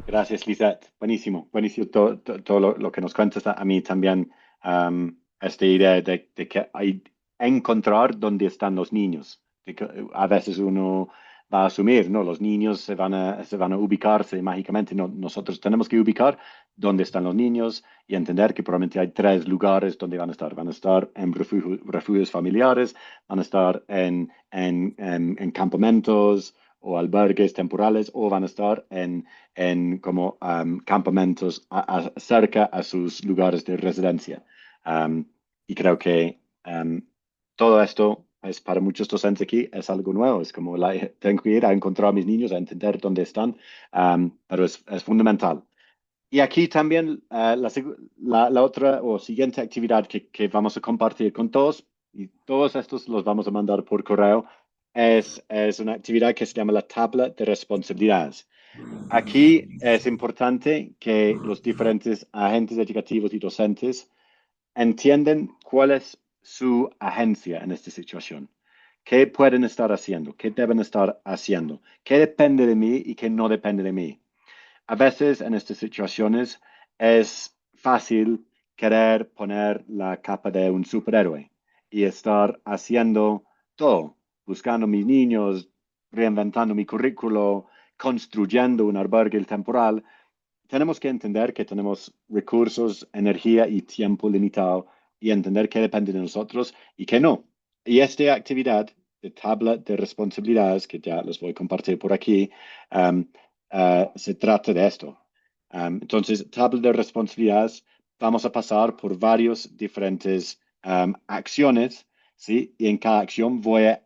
Gracias, Lisa. Buenísimo, buenísimo todo lo que nos cuentas. A mí también esta idea de que hay encontrar dónde están los niños. De que a veces uno va a asumir, ¿no? Los niños se van a ubicarse mágicamente. No, nosotros tenemos que ubicar dónde están los niños y entender que probablemente hay 3 lugares donde van a estar. Van a estar en refugios familiares, van a estar en campamentos o albergues temporales, o van a estar en como campamentos cerca a sus lugares de residencia. Y creo que todo esto es para muchos docentes aquí, es algo nuevo. Es como tengo que ir a encontrar a mis niños, a entender dónde están, pero es fundamental. Y aquí también la otra o siguiente actividad que vamos a compartir con todos, y todos estos los vamos a mandar por correo, es una actividad que se llama la tabla de responsabilidades. Aquí es importante que los diferentes agentes educativos y docentes entienden cuál es su agencia en esta situación. ¿Qué pueden estar haciendo? ¿Qué deben estar haciendo? ¿Qué depende de mí y qué no depende de mí? A veces en estas situaciones es fácil querer poner la capa de un superhéroe y estar haciendo todo, buscando mis niños, reinventando mi currículo, construyendo un albergue temporal. Tenemos que entender que tenemos recursos, energía y tiempo limitado y entender qué depende de nosotros y qué no. Y esta actividad de tabla de responsabilidades, que ya les voy a compartir por aquí, um, se trata de esto. Entonces, tabla de responsabilidades, vamos a pasar por varios diferentes acciones, ¿sí? Y en cada acción voy a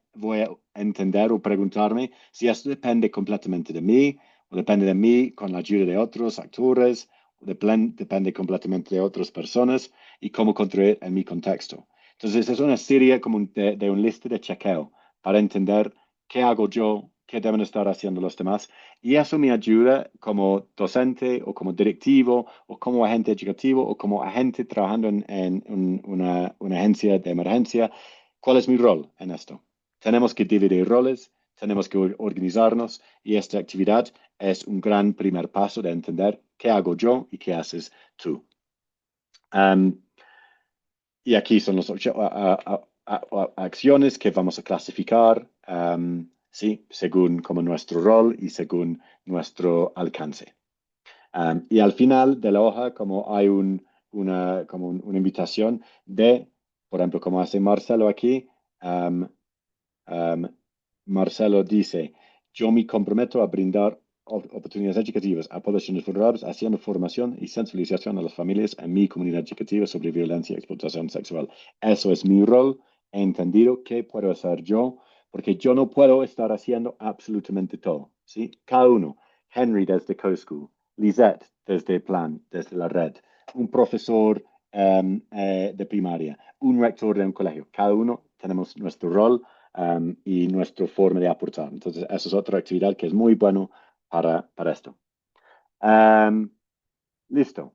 entender o preguntarme si esto depende completamente de mí, o depende de mí con la ayuda de otros actores, o depende completamente de otras personas y cómo construir en mi contexto. Entonces, es una serie como de un lista de chequeo para entender qué hago yo, qué deben estar haciendo los demás. Y eso me ayuda como docente o como directivo o como agente educativo o como agente trabajando en una agencia de emergencia. ¿Cuál es mi rol en esto? Tenemos que dividir roles, tenemos que organizarnos y esta actividad es un gran primer paso de entender qué hago yo y qué haces tú. Y aquí son las acciones que vamos a clasificar, sí, según como nuestro rol y según nuestro alcance. Y al final de la hoja, como hay una invitación de, por ejemplo, como hace Marcelo aquí, Marcelo dice, yo me comprometo a brindar oportunidades educativas a poblaciones vulnerables, haciendo formación y sensibilización a las familias en mi comunidad educativa sobre violencia y explotación sexual. Eso es mi rol. He entendido qué puedo hacer yo, porque yo no puedo estar haciendo absolutamente todo, ¿sí? Cada uno. Henry desde CoSchool, Lisette desde Plan, desde la red, un profesor de primaria, un rector de un colegio. Cada uno tenemos nuestro rol y nuestra forma de aportar. Entonces, eso es otra actividad que es muy bueno para esto. Listo.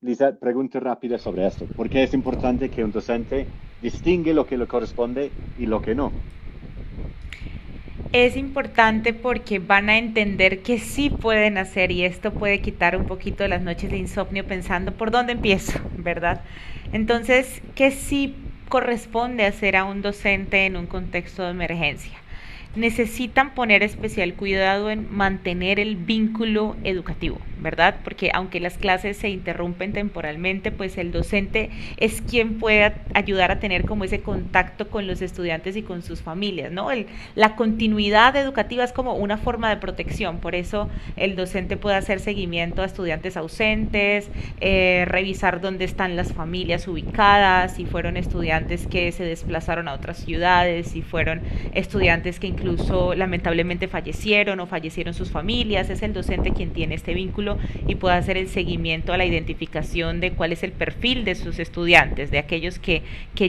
Lisa, pregunta rápida sobre esto. ¿Por qué es importante que un docente distingue lo que le corresponde y lo que no? Es importante porque van a entender que sí pueden hacer y esto puede quitar un poquito de las noches de insomnio pensando por dónde empiezo, ¿verdad? Entonces, ¿qué sí corresponde hacer a un docente en un contexto de emergencia? Necesitan poner especial cuidado en mantener el vínculo educativo, ¿verdad? Porque aunque las clases se interrumpen temporalmente, pues el docente es quien puede ayudar a tener como ese contacto con los estudiantes y con sus familias, ¿no? La continuidad educativa es como una forma de protección, por eso el docente puede hacer seguimiento a estudiantes ausentes, revisar dónde están las familias ubicadas, si fueron estudiantes que se desplazaron a otras ciudades, si fueron estudiantes que incluso lamentablemente fallecieron o fallecieron sus familias. Es el docente quien tiene este vínculo y puede hacer el seguimiento a la identificación de cuál es el perfil de sus estudiantes, de aquellos que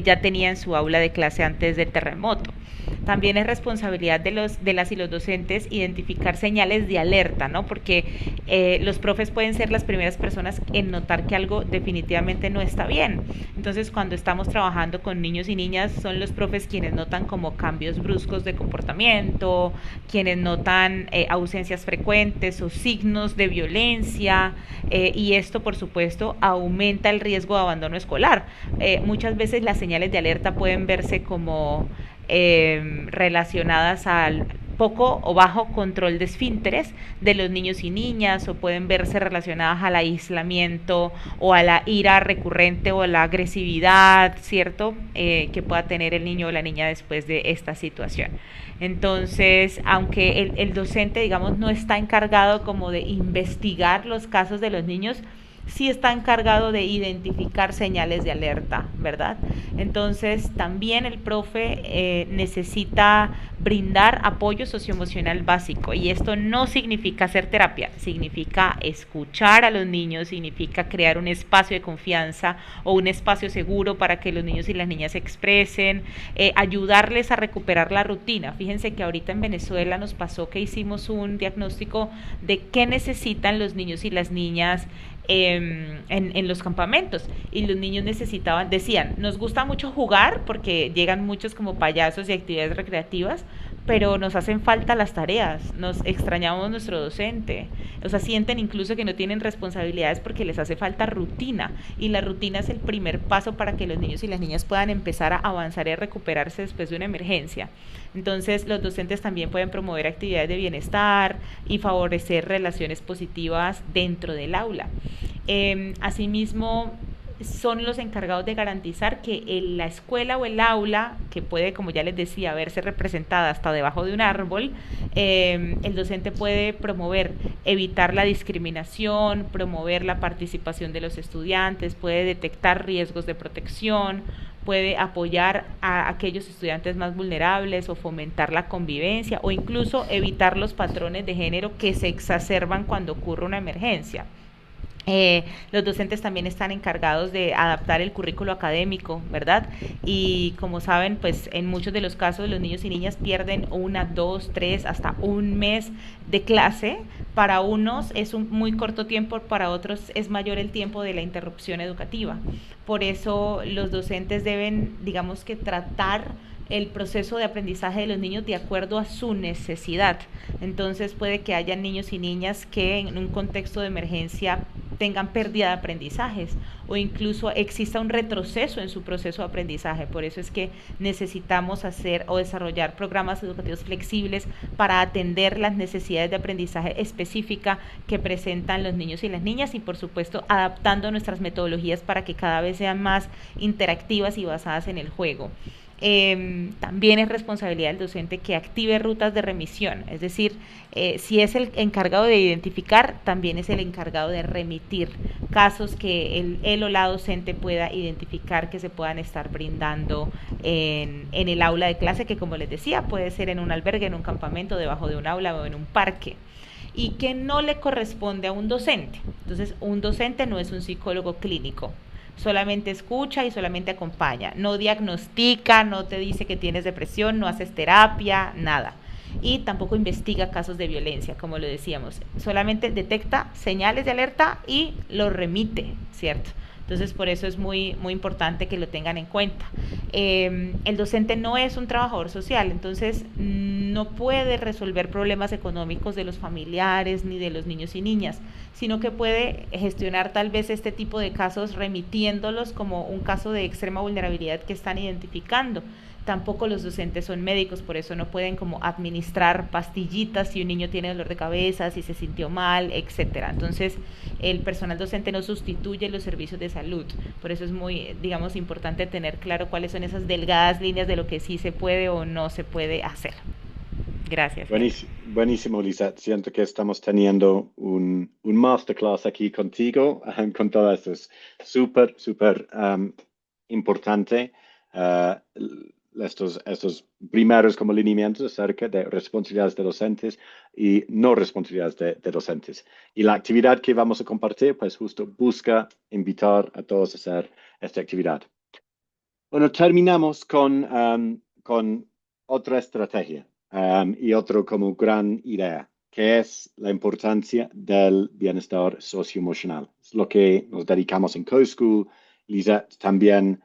ya tenían su aula de clase antes del terremoto. También es responsabilidad de las y los docentes identificar señales de alerta, ¿no? Porque los profes pueden ser las primeras personas en notar que algo definitivamente no está bien. Entonces, cuando estamos trabajando con niños y niñas, son los profes quienes notan como cambios bruscos de comportamiento, quienes notan ausencias frecuentes o signos de violencia, y esto, por supuesto, aumenta el riesgo de abandono escolar. Muchas veces las señales de alerta pueden verse como relacionadas al poco o bajo control de esfínteres de los niños y niñas, o pueden verse relacionadas al aislamiento o a la ira recurrente o a la agresividad, ¿cierto? Que pueda tener el niño o la niña después de esta situación. Entonces, aunque el docente, digamos, no está encargado como de investigar los casos de los niños, sí está encargado de identificar señales de alerta, ¿verdad? Entonces también el profe necesita brindar apoyo socioemocional básico, y esto no significa hacer terapia, significa escuchar a los niños, significa crear un espacio de confianza o un espacio seguro para que los niños y las niñas se expresen, ayudarles a recuperar la rutina. Fíjense que ahorita en Venezuela nos pasó que hicimos un diagnóstico de qué necesitan los niños y las niñas en los campamentos, y los niños decían, nos gusta mucho jugar porque llegan muchos como payasos y actividades recreativas, pero nos hacen falta las tareas, nos extrañamos nuestro docente, o sea, sienten incluso que no tienen responsabilidades porque les hace falta rutina, y la rutina es el primer paso para que los niños y las niñas puedan empezar a avanzar y a recuperarse después de una emergencia. Entonces los docentes también pueden promover actividades de bienestar y favorecer relaciones positivas dentro del aula. Asimismo, son los encargados de garantizar que en la escuela o el aula, que puede, como ya les decía, verse representada hasta debajo de un árbol, el docente puede promover, evitar la discriminación, promover la participación de los estudiantes, puede detectar riesgos de protección, puede apoyar a aquellos estudiantes más vulnerables o fomentar la convivencia o incluso evitar los patrones de género que se exacerban cuando ocurre una emergencia. Los docentes también están encargados de adaptar el currículo académico, ¿verdad? Y como saben, pues en muchos de los casos los niños y niñas pierden 1, 2, 3, hasta un mes de clase. Para unos es un muy corto tiempo, para otros es mayor el tiempo de la interrupción educativa. Por eso los docentes deben, digamos que tratar el proceso de aprendizaje de los niños de acuerdo a su necesidad. Entonces puede que haya niños y niñas que en un contexto de emergencia tengan pérdida de aprendizajes o incluso exista un retroceso en su proceso de aprendizaje. Por eso es que necesitamos hacer o desarrollar programas educativos flexibles para atender las necesidades de aprendizaje específica que presentan los niños y las niñas, y por supuesto adaptando nuestras metodologías para que cada vez sean más interactivas y basadas en el juego. También es responsabilidad del docente que active rutas de remisión, es decir, si es el encargado de identificar, también es el encargado de remitir casos que él o la docente pueda identificar que se puedan estar brindando en el aula de clase, que como les decía, puede ser en un albergue, en un campamento, debajo de un aula o en un parque, y que no le corresponde a un docente. Entonces, un docente no es un psicólogo clínico, solamente escucha y solamente acompaña, no diagnostica, no te dice que tienes depresión, no haces terapia, nada. Y tampoco investiga casos de violencia, como lo decíamos, solamente detecta señales de alerta y lo remite, ¿cierto? Entonces, por eso es muy, muy importante que lo tengan en cuenta. El docente no es un trabajador social, entonces no puede resolver problemas económicos de los familiares ni de los niños y niñas, sino que puede gestionar tal vez este tipo de casos remitiéndolos como un caso de extrema vulnerabilidad que están identificando. Tampoco los docentes son médicos, por eso no pueden como administrar pastillitas si un niño tiene dolor de cabeza, si se sintió mal, etcétera. Entonces, el personal docente no sustituye los servicios de salud. Por eso es muy, digamos, importante tener claro cuáles son esas delgadas líneas de lo que sí se puede o no se puede hacer. Gracias. Buenísimo, Lisa. Siento que estamos teniendo un masterclass aquí contigo, con todo esto. Es súper, súper importante. Estos primeros como lineamientos acerca de responsabilidades de docentes y no responsabilidades de docentes. Y la actividad que vamos a compartir, pues justo busca invitar a todos a hacer esta actividad. Bueno, terminamos con otra estrategia y otro como gran idea, que es la importancia del bienestar socioemocional. Es lo que nos dedicamos en CoSchool. Lisa también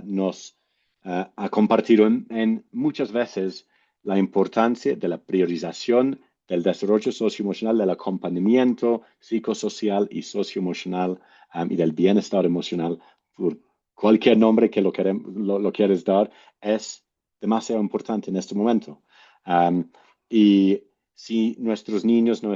nos ha compartido en muchas veces la importancia de la priorización del desarrollo socioemocional, del acompañamiento psicosocial y socioemocional y del bienestar emocional. Por cualquier nombre que lo quieres dar, es demasiado importante en este momento. Y si nuestros niños no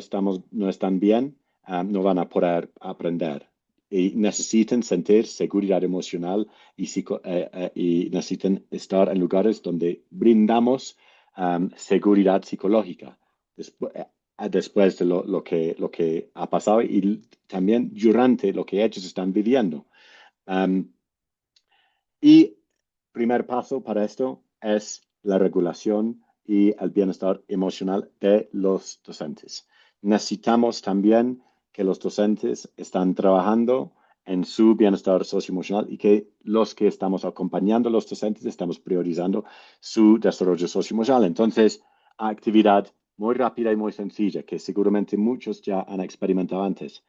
están bien, no van a poder aprender. Y necesitan sentir seguridad emocional y necesitan estar en lugares donde brindamos seguridad psicológica. después de lo que ha pasado y también durante lo que ellos están viviendo. Y primer paso para esto es la regulación y el bienestar emocional de los docentes. Necesitamos también que los docentes están trabajando en su bienestar socioemocional y que los que estamos acompañando a los docentes estamos priorizando su desarrollo socioemocional. Entonces, actividad muy rápida y muy sencilla que seguramente muchos ya han experimentado antes.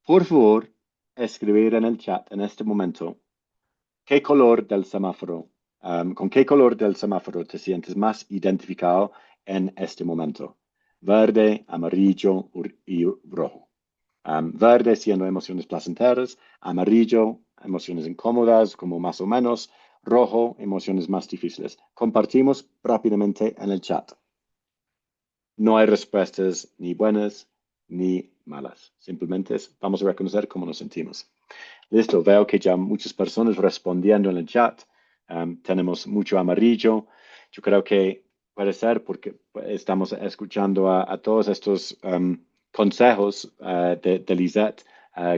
Por favor, escribir en el chat en este momento ¿qué color del semáforo, con qué color del semáforo te sientes más identificado en este momento? Verde, amarillo y rojo. Verde siendo emociones placenteras, amarillo, emociones incómodas, como más o menos, rojo, emociones más difíciles. Compartimos rápidamente en el chat. No hay respuestas ni buenas ni malas. Simplemente vamos a reconocer cómo nos sentimos. Listo, veo que ya muchas personas respondiendo en el chat. Tenemos mucho amarillo. Yo creo que puede ser porque estamos escuchando a todos estos consejos de Lisette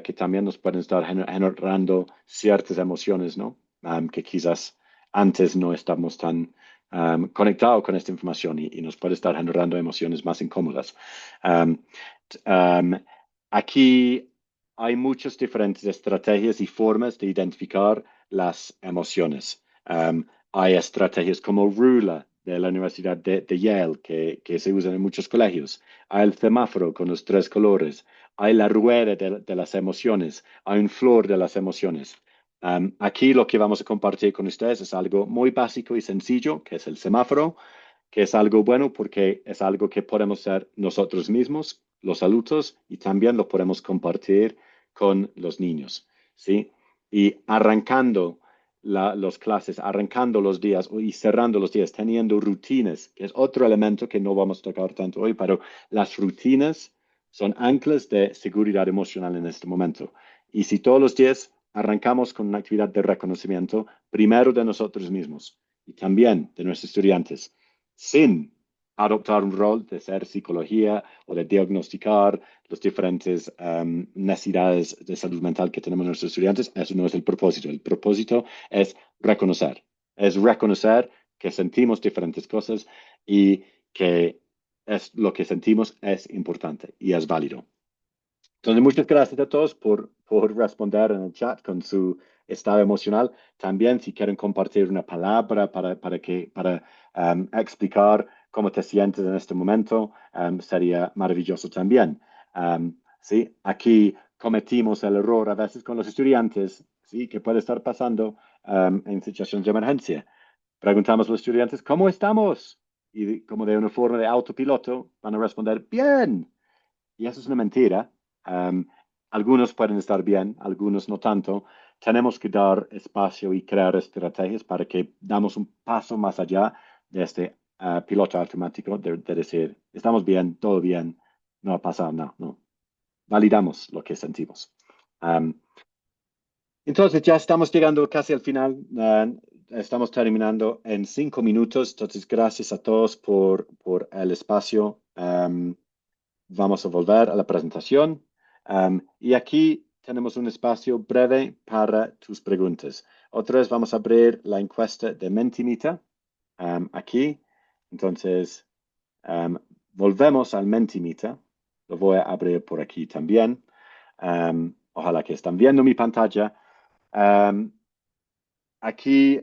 que también nos pueden estar generando ciertas emociones, ¿no? Que quizás antes no estamos tan conectados con esta información y nos puede estar generando emociones más incómodas. Aquí hay muchas diferentes estrategias y formas de identificar las emociones. Hay estrategias como Rula de la Universidad de Yale que se usan en muchos colegios. Hay el semáforo con los 3 colores. Hay la rueda de las emociones. Hay un flor de las emociones. Aquí lo que vamos a compartir con ustedes es algo muy básico y sencillo, que es el semáforo, que es algo bueno porque es algo que podemos ser nosotros mismos, los adultos, y también lo podemos compartir con los niños, ¿sí? Y arrancando las clases, arrancando los días y cerrando los días, teniendo rutinas, que es otro elemento que no vamos a tocar tanto hoy, pero las rutinas son anclas de seguridad emocional en este momento. Y si todos los días arrancamos con una actividad de reconocimiento, primero de nosotros mismos y también de nuestros estudiantes, sin adoptar un rol de ser psicología o de diagnosticar las diferentes necesidades de salud mental que tenemos nuestros estudiantes, eso no es el propósito. El propósito es reconocer que sentimos diferentes cosas y que lo que sentimos es importante y es válido. Entonces, muchas gracias a todos por responder en el chat con su estado emocional. También, si quieren compartir una palabra para explicar cómo te sientes en este momento, sería maravilloso también. ¿Sí? Aquí cometimos el error a veces con los estudiantes, ¿sí? Que puede estar pasando en situaciones de emergencia. Preguntamos a los estudiantes, ¿cómo estamos? Y como de una forma de autopiloto, van a responder, bien. Y eso es una mentira. Algunos pueden estar bien, algunos no tanto. Tenemos que dar espacio y crear estrategias para que damos un paso más allá de este piloto automático de decir, estamos bien, todo bien, no ha pasado nada. No. Validamos lo que sentimos. Entonces ya estamos llegando casi al final. Estamos terminando en 5 minutos. Entonces, gracias a todos por el espacio. Vamos a volver a la presentación. Y aquí tenemos un espacio breve para tus preguntas. Otra vez vamos a abrir la encuesta de Mentimeter aquí. Entonces, volvemos al Mentimeter. Lo voy a abrir por aquí también. Ojalá que están viendo mi pantalla. Aquí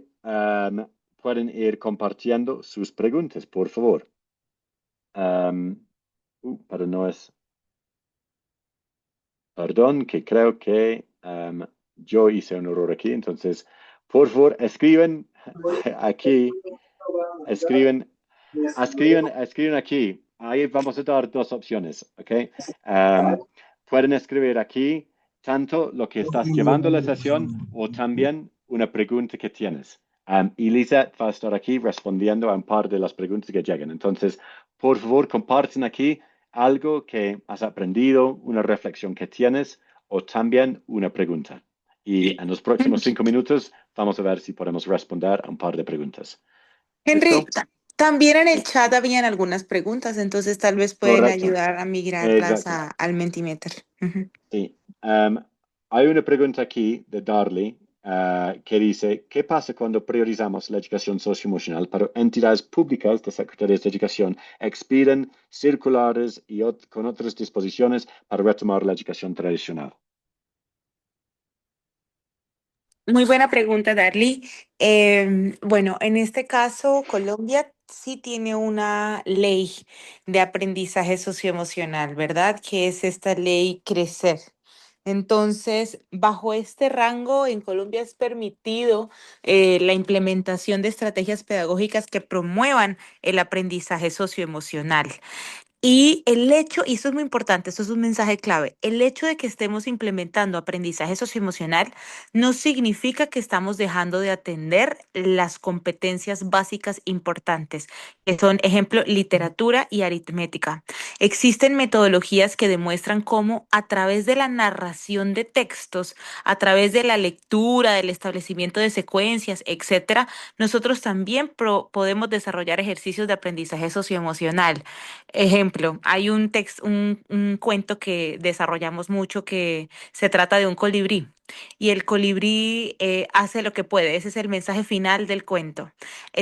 pueden ir compartiendo sus preguntas, por favor. Pero no es... Perdón, que creo que yo hice un error aquí. Entonces, por favor, escriben aquí. Escriben aquí. Ahí vamos a dar 2 opciones, ¿ok? Pueden escribir aquí tanto lo que estás llevando a la sesión o también una pregunta que tienes. Y Lisette va a estar aquí respondiendo a un par de las preguntas que llegan. Entonces, por favor, comparten aquí algo que has aprendido, una reflexión que tienes o también una pregunta. Y en los próximos 5 minutos vamos a ver si podemos responder a un par de preguntas. Henry, ¿Listo? También en el chat habían algunas preguntas, entonces tal vez pueden Correcto. ayudar a migrarlas Exacto. al Mentimeter. Ujú. Sí. Hay una pregunta aquí de Darly que dice, ¿qué pasa cuando priorizamos la educación socioemocional, pero entidades públicas de secretarias de educación expidan circulares y con otras disposiciones para retomar la educación tradicional? Muy buena pregunta, Darly. Bueno, en este caso, Colombia sí tiene una ley de aprendizaje socioemocional, ¿verdad? Que es esta ley Crecer. Entonces, bajo este rango, en Colombia es permitido la implementación de estrategias pedagógicas que promuevan el aprendizaje socioemocional. Y el hecho, y esto es muy importante, esto es un mensaje clave, el hecho de que estemos implementando aprendizaje socioemocional no significa que estamos dejando de atender las competencias básicas importantes, que son, ejemplo, literatura y aritmética. Existen metodologías que demuestran cómo a través de la narración de textos, a través de la lectura, del establecimiento de secuencias, etcétera, nosotros también podemos desarrollar ejercicios de aprendizaje socioemocional. Ejemplo, hay un cuento que desarrollamos mucho que se trata de un colibrí y el colibrí hace lo que puede. Ese es el mensaje final del cuento.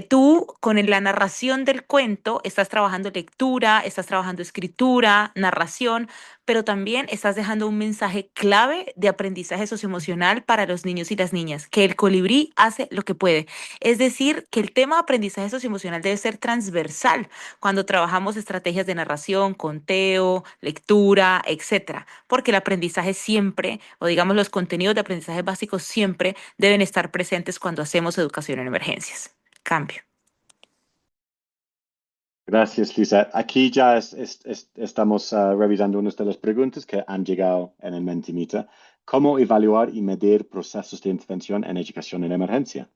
Tú, con la narración del cuento, estás trabajando lectura, estás trabajando escritura, narración, pero también estás dejando un mensaje clave de aprendizaje socioemocional para los niños y las niñas, que el colibrí hace lo que puede. Es decir, que el tema de aprendizaje socioemocional debe ser transversal cuando trabajamos estrategias de narración, conteo, lectura, etcétera, porque el aprendizaje siempre, o digamos los contenidos de aprendizaje básicos siempre deben estar presentes cuando hacemos educación en emergencias. Cambio. Gracias, Lisa. Aquí ya estamos revisando unas de las preguntas que han llegado en el Mentimeter. ¿Cómo evaluar y medir procesos de intervención en educación en emergencia?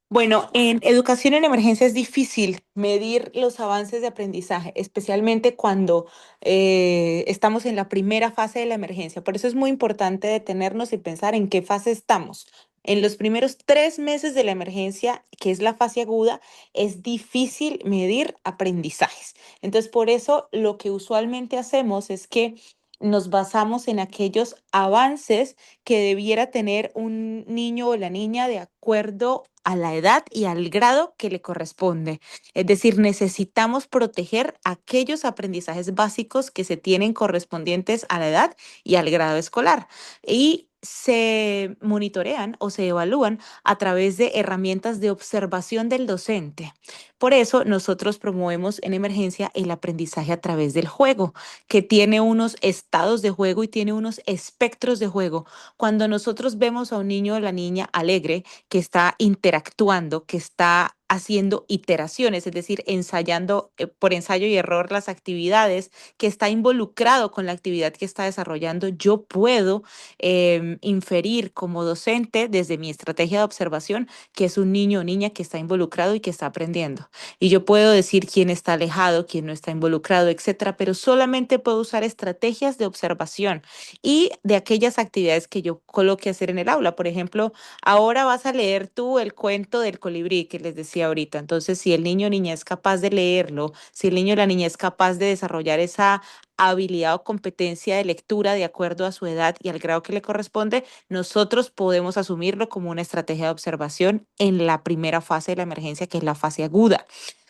Bueno, en educación en emergencia es difícil medir los avances de aprendizaje, especialmente cuando estamos en la primera fase de la emergencia. Por eso es muy importante detenernos y pensar en qué fase estamos. En los primeros 3 meses de la emergencia, que es la fase aguda, es difícil medir aprendizajes. Entonces, por eso lo que usualmente hacemos es que nos basamos en aquellos avances que debiera tener un niño o la niña de acuerdo a la edad y al grado que le corresponde. Es decir, necesitamos proteger aquellos aprendizajes básicos que se tienen correspondientes a la edad y al grado escolar. Y se monitorean o se evalúan a través de herramientas de observación del docente. Por eso nosotros promovemos en emergencia el aprendizaje a través del juego, que tiene unos estados de juego y tiene unos espectros de juego. Cuando nosotros vemos a un niño o la niña alegre que está interactuando, que está haciendo iteraciones, es decir, ensayando por ensayo y error las actividades, que está involucrado con la actividad que está desarrollando, yo puedo inferir como docente desde mi estrategia de observación que es un niño o niña que está involucrado y que está aprendiendo. Y yo puedo decir quién está alejado, quién no está involucrado, etcétera, pero solamente puedo usar estrategias de observación y de aquellas actividades que yo coloque a hacer en el aula. Por ejemplo, ahora vas a leer tú el cuento del colibrí que les decía ahorita. Entonces, si el niño o niña es capaz de leerlo, si el niño o la niña es capaz de desarrollar esa habilidad o competencia de lectura de acuerdo a su edad y al grado que le corresponde, nosotros podemos asumirlo como una estrategia de observación en la primera fase de la emergencia, que es la fase aguda.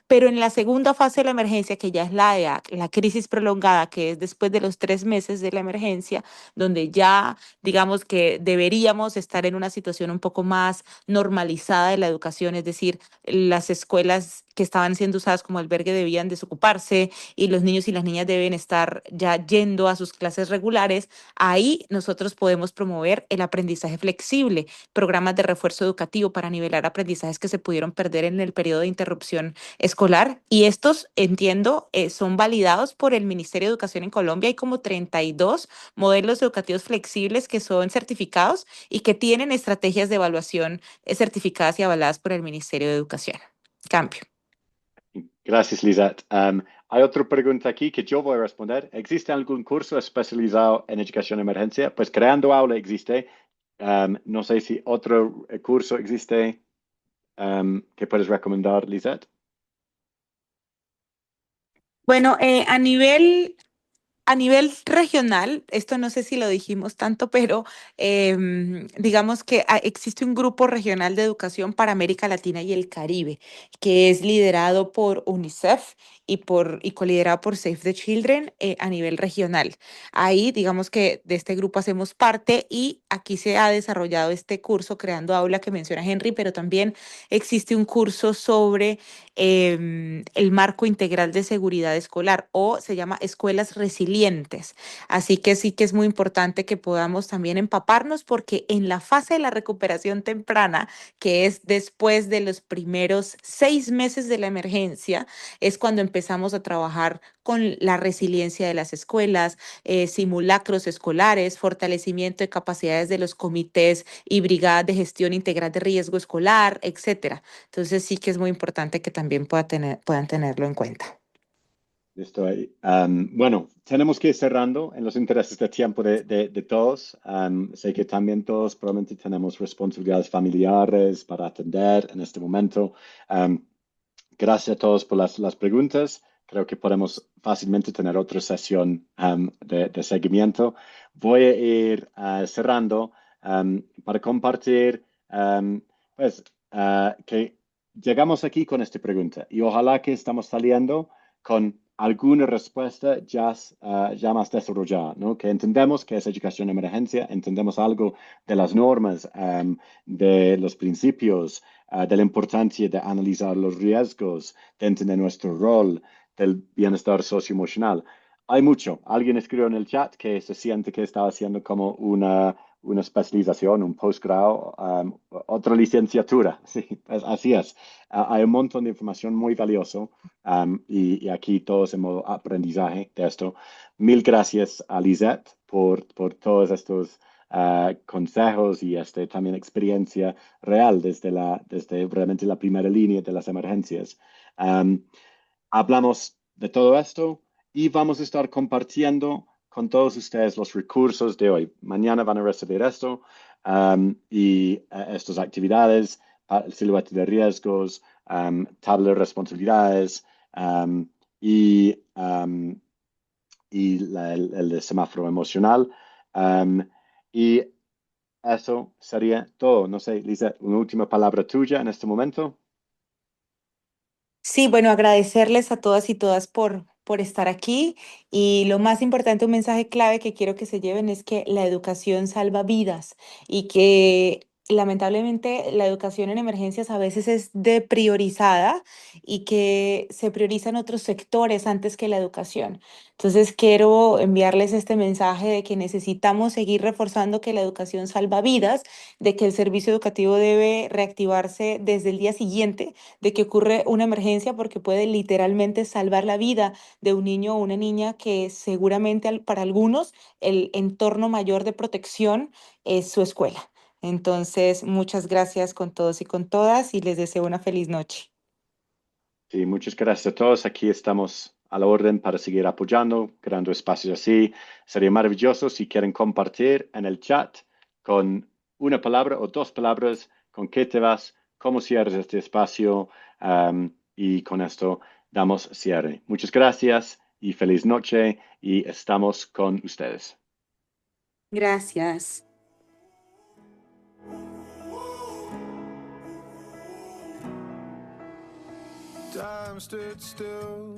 Pero en la segunda fase de la emergencia, que ya es la crisis prolongada, que es después de los 3 meses de la emergencia, donde ya digamos que deberíamos estar en una situación un poco más normalizada de la educación, es decir, las escuelas que estaban siendo usadas como albergue debían desocuparse y los niños y las niñas deben estar ya yendo a sus clases regulares. Ahí nosotros podemos promover el aprendizaje flexible, programas de refuerzo educativo para nivelar aprendizajes que se pudieron perder en el periodo de interrupción escolar. Y estos, entiendo, son validados por el Ministerio de Educación en Colombia. Hay como 32 modelos educativos flexibles que son certificados y que tienen estrategias de evaluación certificadas y avaladas por el Ministerio de Educación. Cambio. Gracias, Lisa. Hay otra pregunta aquí que yo voy a responder. ¿Existe algún curso especializado en educación de emergencia? Pues Creando Aula existe. No sé si otro curso existe ¿Qué puedes recomendar, Lisette? Bueno, a nivel regional, esto no sé si lo dijimos tanto, pero digamos que existe un grupo regional de educación para América Latina y el Caribe, que es liderado por UNICEF y coliderado por Save the Children a nivel regional. Ahí, digamos que de este grupo hacemos parte y aquí se ha desarrollado este curso Creando Aula que menciona Henry, pero también existe un curso sobre el marco integral de seguridad escolar o se llama escuelas resilientes. Así que sí que es muy importante que podamos también empaparnos porque en la fase de la recuperación temprana, que es después de los primeros 6 meses de la emergencia, es cuando empezamos a trabajar con la resiliencia de las escuelas, simulacros escolares, fortalecimiento de capacidades de los comités y brigadas de gestión integral de riesgo escolar, etcétera. Entonces sí que es muy importante que también puedan tenerlo en cuenta. Listo ahí. Bueno, tenemos que ir cerrando en los intereses de tiempo de todos. Sé que también todos probablemente tenemos responsabilidades familiares para atender en este momento. Gracias a todos por las preguntas. Creo que podemos fácilmente tener otra sesión de seguimiento. Voy a ir cerrando para compartir, pues, que llegamos aquí con esta pregunta y ojalá que estamos saliendo con alguna respuesta ya más desarrollada, ¿no? Que entendemos que es educación de emergencia, entendemos algo de las normas, de los principios, de la importancia de analizar los riesgos, de entender nuestro rol, del bienestar socioemocional. Hay mucho. Alguien escribió en el chat que se siente que está haciendo como una especialización, un posgrado, otra licenciatura. Sí, así es. Hay un montón de información muy valioso y aquí todos en modo aprendizaje de esto. Mil gracias a Lisette por todos estos consejos y también experiencia real desde realmente la primera línea de las emergencias. Hablamos de todo esto y vamos a estar compartiendo con todos ustedes los recursos de hoy. Mañana van a recibir esto y estas actividades, el silueta de riesgos, tabla de responsabilidades y, el de semáforo emocional. Y eso sería todo. No sé, Lisa, una última palabra tuya en este momento. Sí, bueno, agradecerles a todas y todas por estar aquí y lo más importante, un mensaje clave que quiero que se lleven es que la educación salva vidas y que lamentablemente la educación en emergencias a veces es depriorizada y que se priorizan otros sectores antes que la educación. Entonces quiero enviarles este mensaje de que necesitamos seguir reforzando que la educación salva vidas, de que el servicio educativo debe reactivarse desde el día siguiente de que ocurre una emergencia porque puede literalmente salvar la vida de un niño o una niña que seguramente para algunos el entorno mayor de protección es su escuela. Entonces, muchas gracias con todos y con todas y les deseo una feliz noche. Sí, muchas gracias a todos. Aquí estamos a la orden para seguir apoyando, creando espacios así. Sería maravilloso si quieren compartir en el chat con una palabra o dos palabras con qué te vas, cómo cierres este espacio y con esto damos cierre. Muchas gracias y feliz noche y estamos con ustedes. Gracias. Time stood still,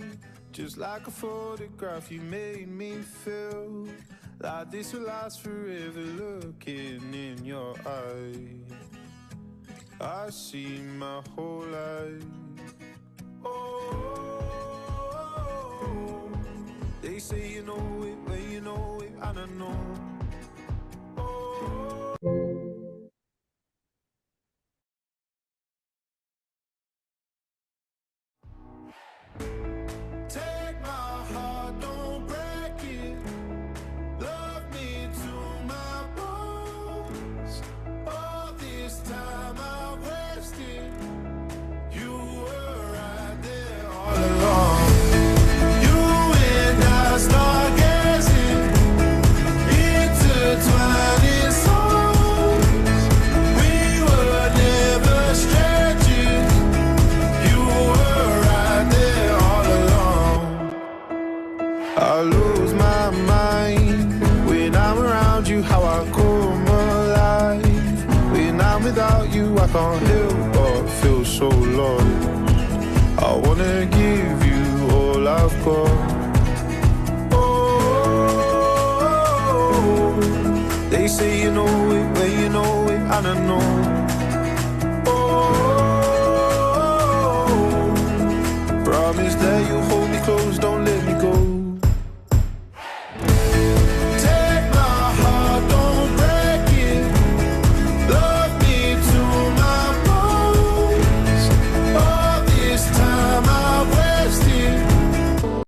just like a photograph. You made me feel like this will last forever. Looking in your eyes, I see my whole life. Oh, they say you know it, but you know it, I don't know. Take my heart, don't break it. Love me to my bones. All this time I wasted. You were right there all along. You and I stargazing can't help but feel so lost. I wanna give you all I've got. Oh, they say you know it, but you know it, I don't know. Oh, promise that you'll hold me